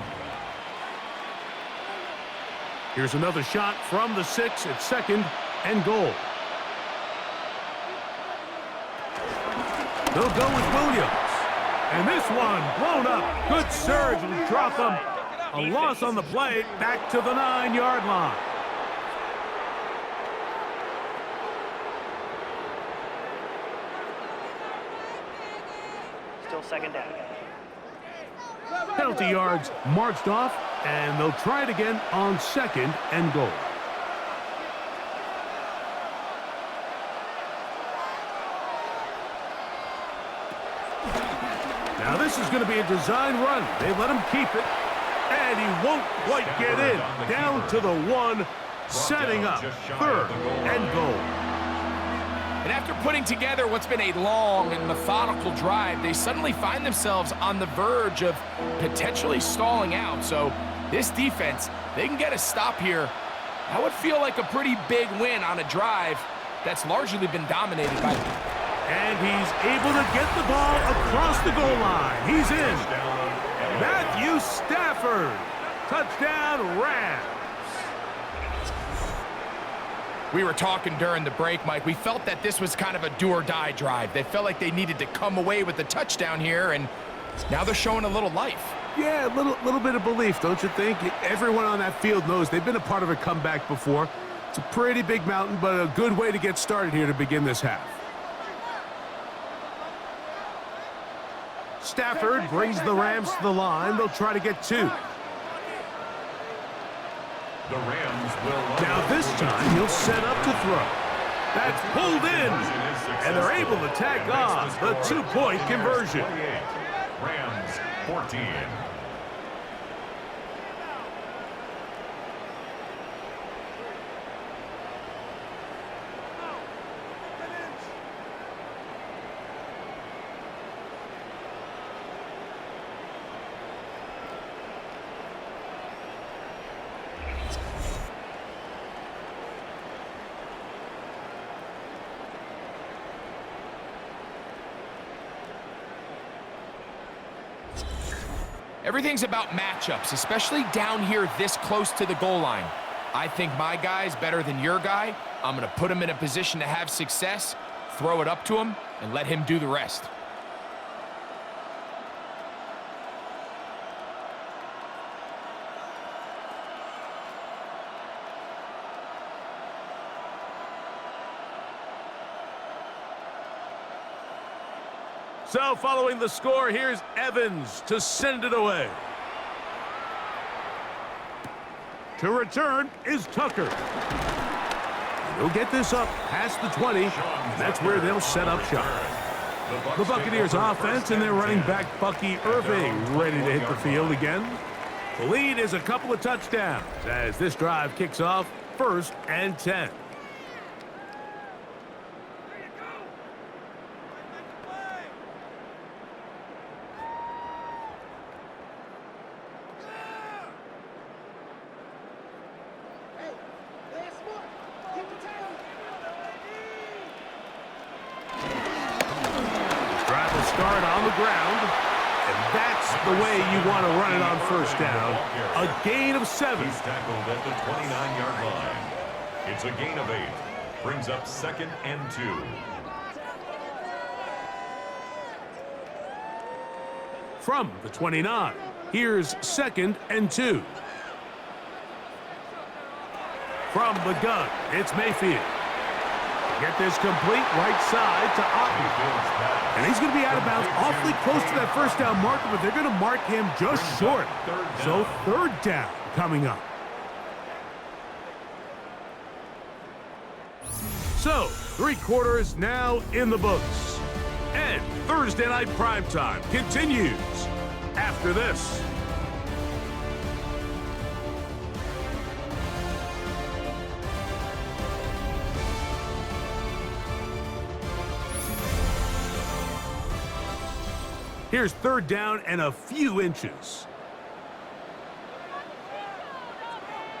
Here's another shot from the 6 at second and goal. They'll go with Williams. And this one blown up. Good surge will drop them. A loss on the play back to the 9-yard line. Still second down. Penalty yards marched off, and they'll try it again on second and goal. Now this is going to be a design run. They let him keep it, and he won't quite get in. Down to the 1, setting up third and goal. And after putting together what's been a long and methodical drive, they suddenly find themselves on the verge of potentially stalling out. So this defense, they can get a stop here. That would feel like a pretty big win on a drive that's largely been dominated by them. And he's able to get the ball across the goal line. He's in. Matthew Stafford. Touchdown, Rams. We were talking during the break, Mike. We felt that this was kind of a do-or-die drive. They felt like they needed to come away with the touchdown here, and now they're showing a little life. Yeah, a little bit of belief, don't you think? Everyone on that field knows they've been a part of a comeback before. It's a pretty big mountain, but a good way to get started here to begin this half. Stafford brings the Rams to the line. They'll try to get 2. The Rams will Now this time he'll set up to throw. That's pulled in, and they're able to tack on the 2-point conversion. Rams 14. Everything's about matchups, especially down here this close to the goal line. I think my guy's better than your guy. I'm going to put him in a position to have success, throw it up to him, and let him do the rest. So following the score, here's Evans to send it away. To return is Tucker. He'll get this up past the 20. That's where they'll set up shop. The Buccaneers offense and their running back Bucky Irving ready to hit the field again. The lead is a couple of touchdowns as this drive kicks off 1st and 10. Start on the ground, and that's the way you want to run it on 1st down. A gain of 7. He's tackled at the 29-yard line. It's a gain of 8. Brings up 2nd and 2. From the 29, here's 2nd and 2. From the gun, it's Mayfield. Get this complete right side to Otten. And he's going to be out of bounds awfully close to that 1st down marker, but they're going to mark him just short. So 3rd down coming up. So 3 quarters now in the books. And Thursday night primetime continues after this. Here's third down and a few inches.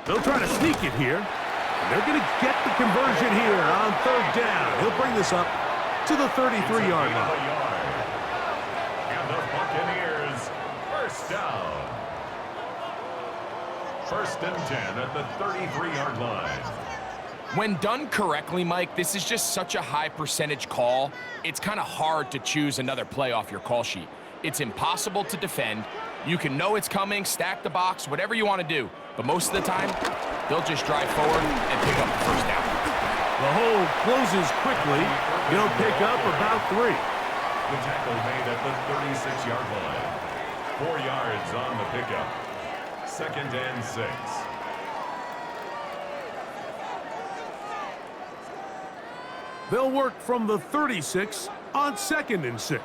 They'll try to sneak it here. They're going to get the conversion here on third down. He'll bring this up to the 33-yard line. And the Buccaneers, first down. First and 10 at the 33-yard line. When done correctly, Mike, this is just such a high percentage call. It's kind of hard to choose another play off your call sheet. It's impossible to defend. You can know it's coming, stack the box, whatever you want to do. But most of the time, they'll just drive forward and pick up the first down. The hole closes quickly. He'll pick up about 3. The tackle made at the 36-yard line. 4 yards on the pickup. Second and 6. They'll work from the 36 on second and 6.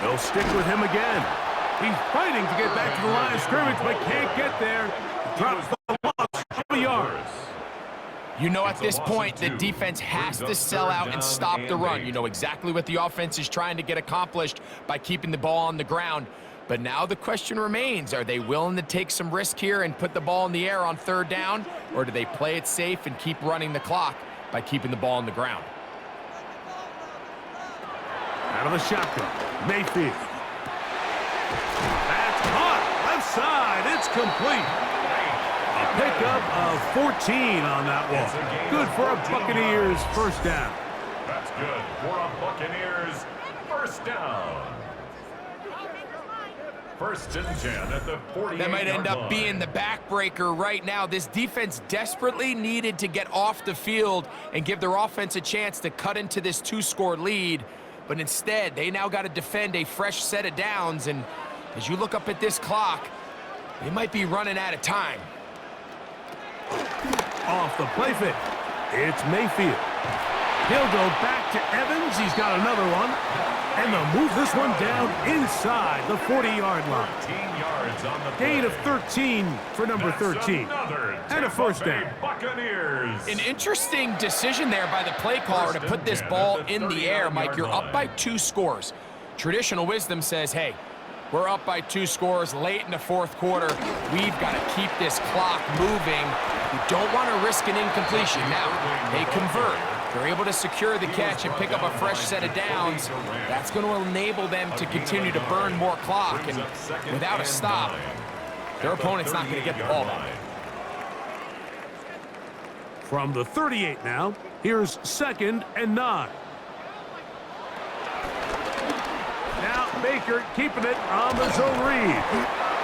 They'll stick with him again. He's fighting to get back to the line of scrimmage, but can't get there. Drops the loss, 20 yards. You know at this point, the defense has to sell out and stop the run. You know exactly what the offense is trying to get accomplished by keeping the ball on the ground. But now the question remains, are they willing to take some risk here and put the ball in the air on third down? Or do they play it safe and keep running the clock by keeping the ball on the ground? Out of the shotgun, Mayfield. That's caught, left side, it's complete. A pickup of 14 on that one. Good for a Buccaneers first down. That's good for a Buccaneers first down. First and 10 at the 48-yard line. That might end up being the backbreaker right now. This defense desperately needed to get off the field and give their offense a chance to cut into this 2-score lead. But instead, they now got to defend a fresh set of downs. And as you look up at this clock, they might be running out of time. Off the play fake, it's Mayfield. He'll go back to Evans. He's got another one. And they'll move this one down inside the 40-yard line. 13 yards on the Gain of 13 for number 13. And a first down. Buccaneers. An interesting decision there by the play caller to put this ball in the air. Mike, you're up by 2 scores. Traditional wisdom says, hey, we're up by 2 scores late in the fourth quarter. We've got to keep this clock moving. You don't want to risk an incompletion. Now, they convert. They're able to secure the catch and pick up a fresh set of downs. That's going to enable them to continue to burn more clock. And without a stop, their opponent's not going to get the ball back. From the 38 now, here's second and 9. Now Baker keeping it on the zone read.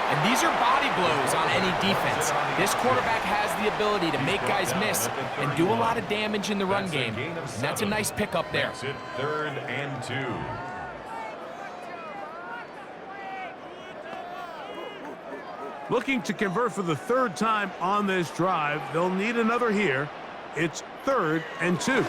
And these are body blows on any defense. This quarterback has the ability to make guys miss and do a lot of damage in the run game. And that's a nice pickup there. Makes it 3rd and 2. Looking to convert for the 3rd time on this drive. They'll need another here. It's 3rd and 2. He'll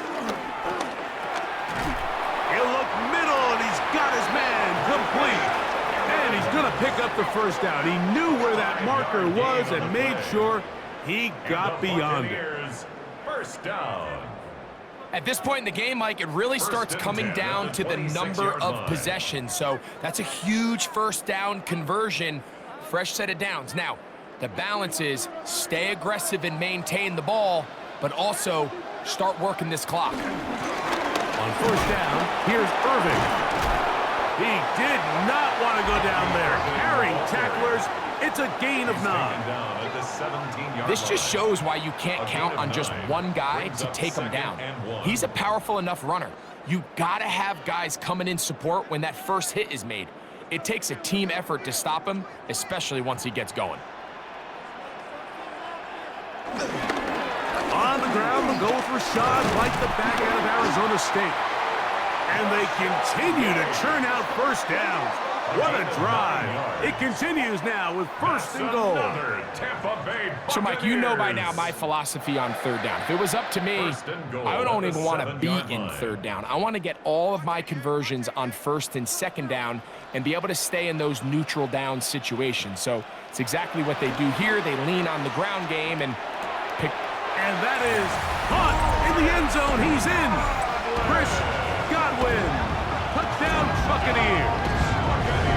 look middle, and he's got his man complete. And he's going to pick up the first down. He knew where that marker was and made sure he got beyond it. First down. At this point in the game, Mike, it really starts coming down to the number of possessions. So that's a huge first down conversion, fresh set of downs. Now, the balance is stay aggressive and maintain the ball, but also start working this clock. On first down, here's Irvin. He did not want to go down there. Carrying tacklers, it's a gain of 9. This just shows why you can't count on just one guy to take him down. He's a powerful enough runner. You gotta have guys coming in support when that first hit is made. It takes a team effort to stop him, especially once he gets going. On the ground, they'll go with Rashad like the back out of Arizona State. And they continue to churn out first downs. What a drive. It continues now with first and goal. Tampa Bay So, Mike, you know by now Buccaneers. my philosophy on third down. If it was up to me, First and goal I don't at even the want to be 7-yard in line. third down. I want to get all of my conversions on first and second down and be able to stay in those neutral down situations. So it's exactly what they do here. They lean on the ground game and pick. And that is caught in the end zone. He's in. Chris Godwin. Touchdown Buccaneers.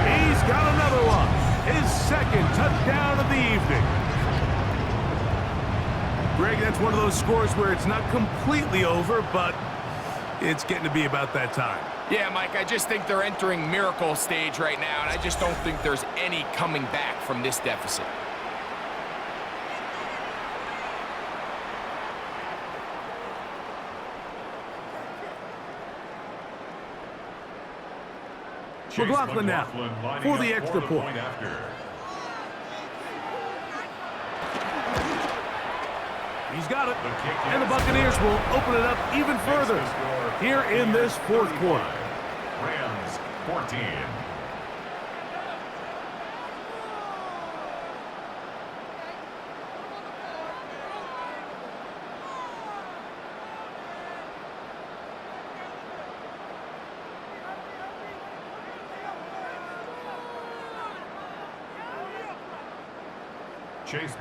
He's got another one. His second touchdown of the evening. Greg, that's one of those scores where it's not completely over, but it's getting to be about that time. Yeah, Mike, I just think they're entering miracle stage right now, and I just don't think there's any coming back from this deficit. Chase McLaughlin now lining for up the extra point. after. He's got it. The kick And the is Buccaneers will open it up even further Makes the score here in this fourth quarter. Rams 14.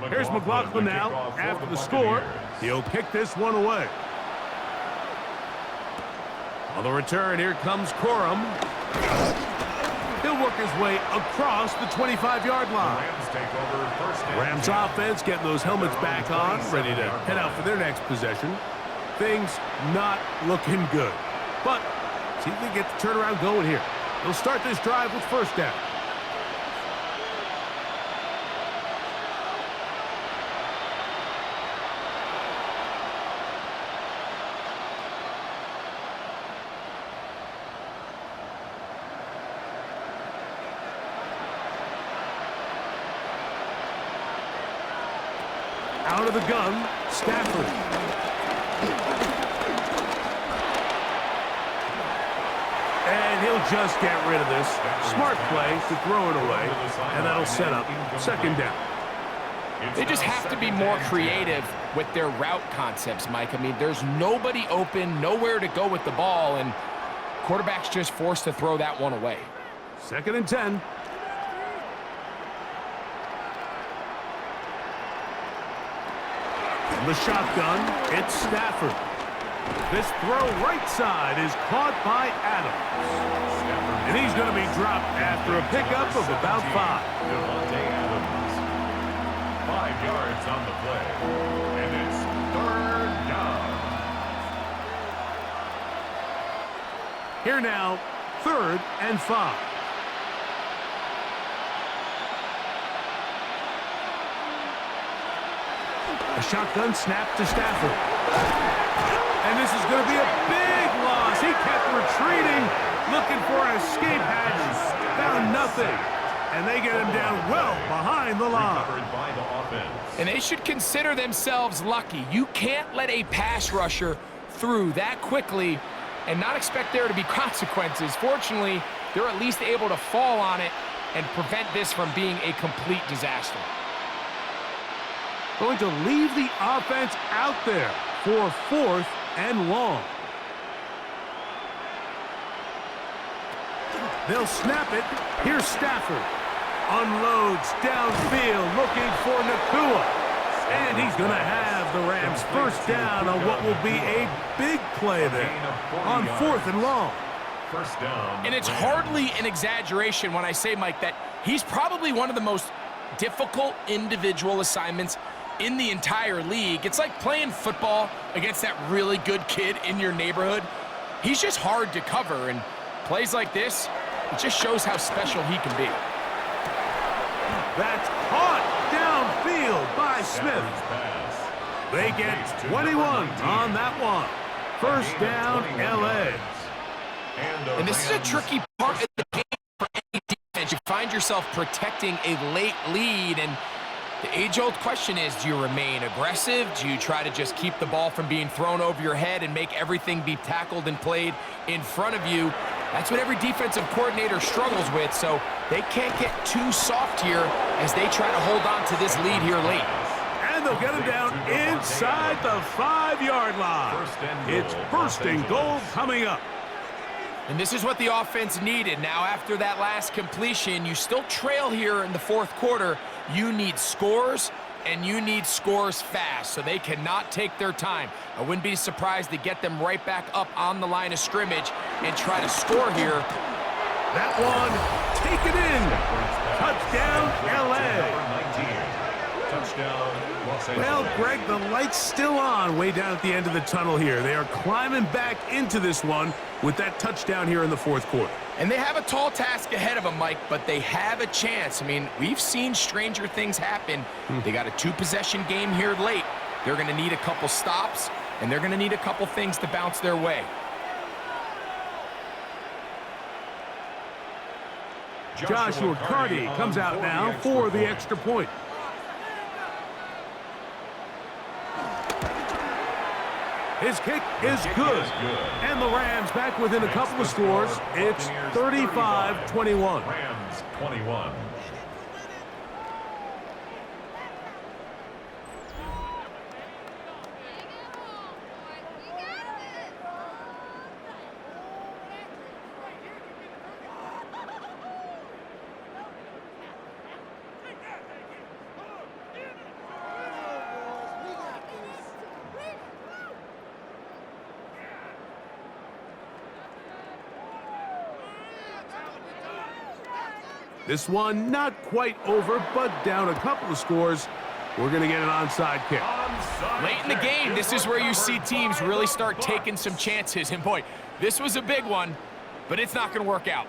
Here's McLaughlin now after the score. He'll kick this one away. On the return, here comes Corum. He'll work his way across the 25-yard line. Rams take over first and Rams 10. offense getting those helmets back on, ready to head out for their next possession. Things not looking good. But see if they get the turnaround going here. They'll start this drive with first down. Out of the gun, Stafford. And he'll just get rid of this. Smart play to throw it away, and that'll set up second down. They just have to be more creative with their route concepts, Mike. I mean, there's nobody open, nowhere to go with the ball, and quarterback's just forced to throw that one away. Second and 10. From the shotgun, it's Stafford. This throw right side is caught by Adams. And he's going to be dropped after a pickup of about 5. Devontae Adams. 5 yards on the play. And it's third down. Here now, 3rd and 5. A shotgun snap to Stafford. And this is going to be a big loss. He kept retreating, looking for an escape hatch. Found nothing. And they get him down well behind the line. Recovered by the offense. And they should consider themselves lucky. You can't let a pass rusher through that quickly and not expect there to be consequences. Fortunately, they're at least able to fall on it and prevent this from being a complete disaster. Going to leave the offense out there for 4th and long. They'll snap it. Here's Stafford. Unloads downfield looking for Nakua. And he's going to have the Rams first down on what will be a big play there on 4th and long. First down. And it's Rams. hardly an exaggeration when I say, Mike, that he's probably one of the most difficult individual assignments in the entire league. It's like playing football against that really good kid in your neighborhood. He's just hard to cover, and plays like this, it just shows how special he can be. That's caught downfield by Smith. Pass. They get 21 on that one. First down, LA. And this is a tricky part of the game for any defense. You find yourself protecting a late lead, and the age-old question is, do you remain aggressive? Do you try to just keep the ball from being thrown over your head and make everything be tackled and played in front of you? That's what every defensive coordinator struggles with, so they can't get too soft here as they try to hold on to this lead here late. And they'll get him down inside the 5-yard line. It's first and goal coming up. And this is what the offense needed. Now, after that last completion, you still trail here in the fourth quarter. You need scores, and you need scores fast, so they cannot take their time. I wouldn't be surprised to get them right back up on the line of scrimmage and try to score here. That one, take it in. Touchdown, L.A. Well, Greg, the light's still on way down at the end of the tunnel here. They are climbing back into this one with that touchdown here in the fourth quarter. And they have a tall task ahead of them, Mike, but they have a chance. I mean, we've seen stranger things happen. They got a 2-possession game here late. They're going to need a couple stops, and they're going to need a couple things to bounce their way. Joshua Carty comes out now for the extra point. His kick is good. And the Rams back within a couple of scores. It's 35-21. Rams 21. This one not quite over, but down a couple of scores. We're going to get an onside kick. Late in the game, this is where you see teams really start taking some chances. And boy, this was a big one, but it's not going to work out.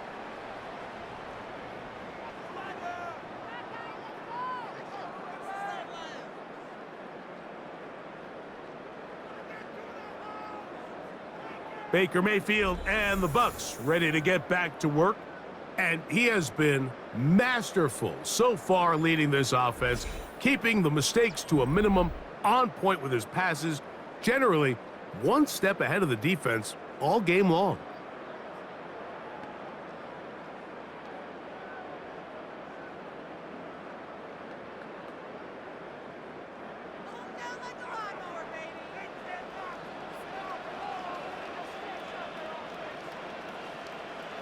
Baker Mayfield and the Bucs ready to get back to work. And he has been masterful so far leading this offense, keeping the mistakes to a minimum, on point with his passes, generally one step ahead of the defense all game long.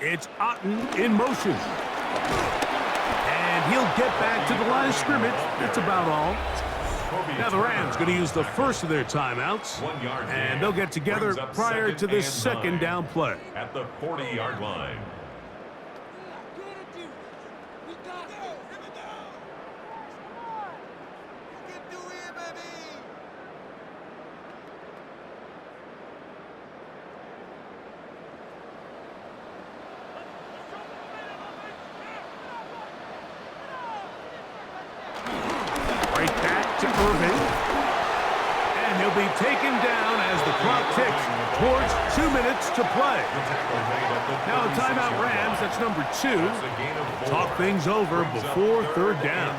It's Otten in motion. And he'll get back to the line of scrimmage. That's about all. Now the Rams going to use the first of their timeouts. And they'll get together prior to this second down play. At the 40-yard line. Be taken down as the clock ticks towards 2 minutes to play. Now a timeout Rams, that's number 2. Talk things over before third down.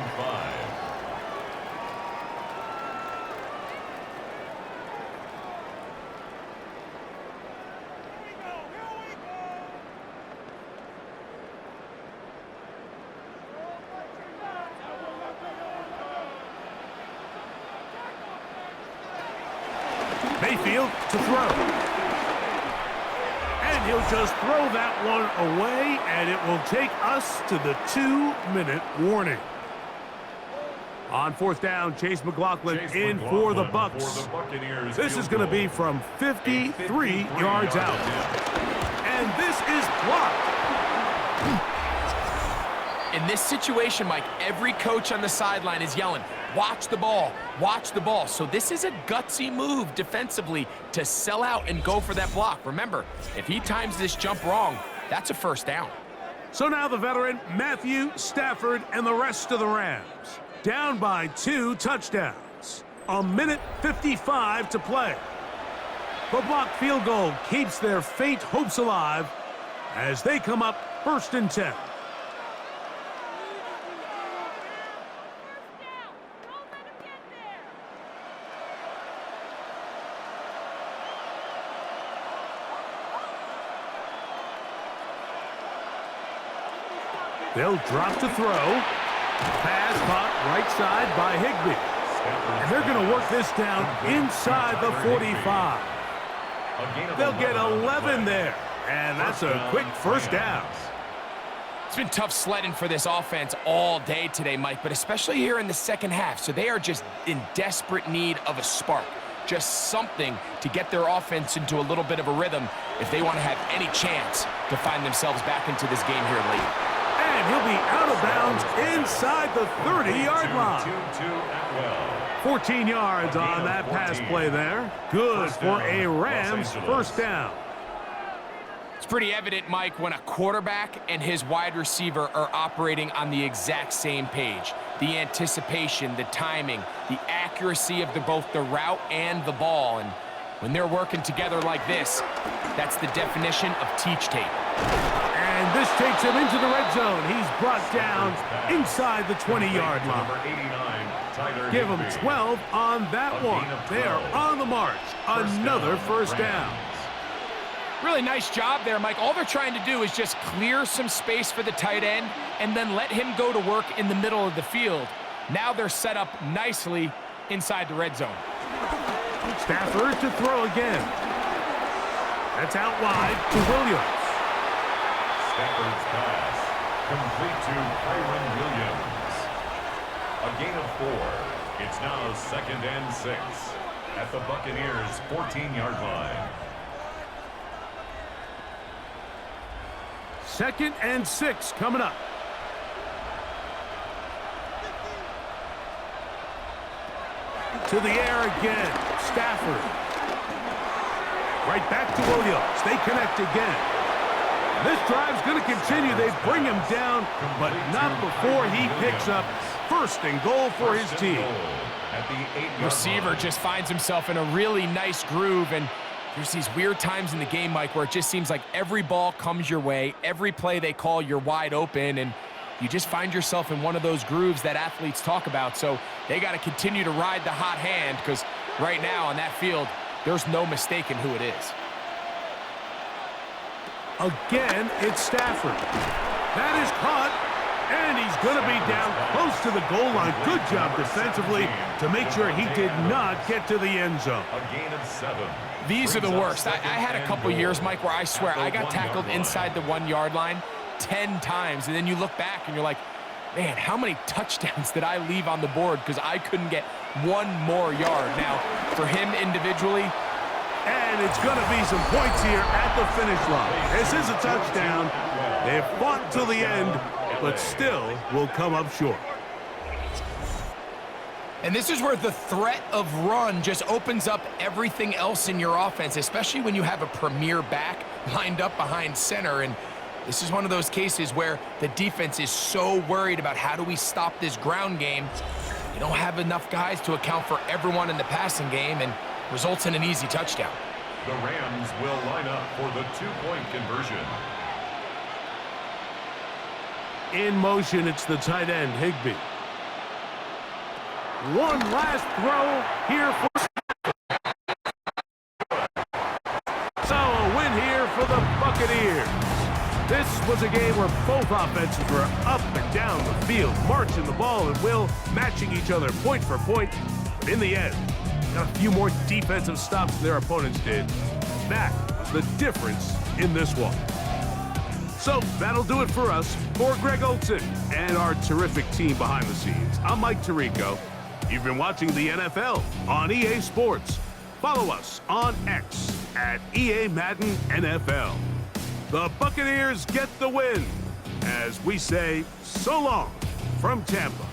Mayfield to throw. And he'll just throw that one away, and it will take us to the 2-minute warning. On fourth down, Chase McLaughlin in for the Bucs. This is going to be from 53 yards out. And this is blocked. In this situation, Mike, every coach on the sideline is yelling, watch the ball, watch the ball. So this is a gutsy move defensively to sell out and go for that block. Remember, if he times this jump wrong, that's a first down. So now the veteran, Matthew Stafford, and the rest of the Rams. Down by 2 touchdowns. 1:55 to play. The blocked field goal keeps their faint hopes alive as they come up 1st and 10. They'll drop to throw. Pass caught right side by Higbee. And they're going to work this down inside the 45. They'll get 11 there. And that's a quick first down. It's been tough sledding for this offense all day today, Mike, but especially here in the second half. So they are just in desperate need of a spark. Just something to get their offense into a little bit of a rhythm if they want to have any chance to find themselves back into this game here late. And he'll be out of bounds inside the 30-yard line. 14 yards on that pass play there. Good for a Rams first down. It's pretty evident, Mike, when a quarterback and his wide receiver are operating on the exact same page. The anticipation, the timing, the accuracy of both the route and the ball. And when they're working together like this, that's the definition of teach tape. And this takes him into the red zone. He's brought down inside the 20-yard line. Give him 12 on that one. They are on the march. Another first down. Really nice job there, Mike. All they're trying to do is just clear some space for the tight end and then let him go to work in the middle of the field. Now they're set up nicely inside the red zone. Stafford to throw again. That's out wide to Williams. Stafford's pass complete to Kyron Williams. A gain of 4. It's now 2nd and 6 at the Buccaneers' 14-yard line. 2nd and 6 coming up. To the air again. Stafford. Right back to Williams. They connect again. This drive's going to continue. They bring him down, but not before he picks up first and goal for his team. Receiver just finds himself in a really nice groove, and there's these weird times in the game, Mike, where it just seems like every ball comes your way. Every play they call, you're wide open, and you just find yourself in one of those grooves that athletes talk about. So they got to continue to ride the hot hand, because right now on that field, there's no mistaking who it is. Again, it's Stafford. That is caught, and he's going to be down close to the goal line. Good job defensively to make sure he did not get to the end zone. A gain of 7. These are the worst. I had a couple years, Mike, where I swear I got tackled inside the 1-yard line 10 times, and then you look back and you're like, man, how many touchdowns did I leave on the board because I couldn't get one more yard? Now, for him individually, and it's going to be some points here at the finish line. This is a touchdown. They've fought till the end, but still will come up short. and this is where the threat of run just opens up everything else in your offense, especially when you have a premier back lined up behind center. And this is one of those cases where the defense is so worried about how do we stop this ground game. You don't have enough guys to account for everyone in the passing game, and results in an easy touchdown. The Rams will line up for the two-point conversion. In motion, it's the tight end, Higbee. One last throw here for... So a win here for the Buccaneers. This was a game where both offenses were up and down the field, marching the ball and will, matching each other point for point. But in the end, got a few more defensive stops than their opponents did. That was the difference in this one. So that'll do it for us. For Greg Olson and our terrific team behind the scenes, I'm Mike Tirico. You've been watching the NFL on EA Sports. Follow us on X at EA Madden NFL. The Buccaneers get the win as we say so long from Tampa.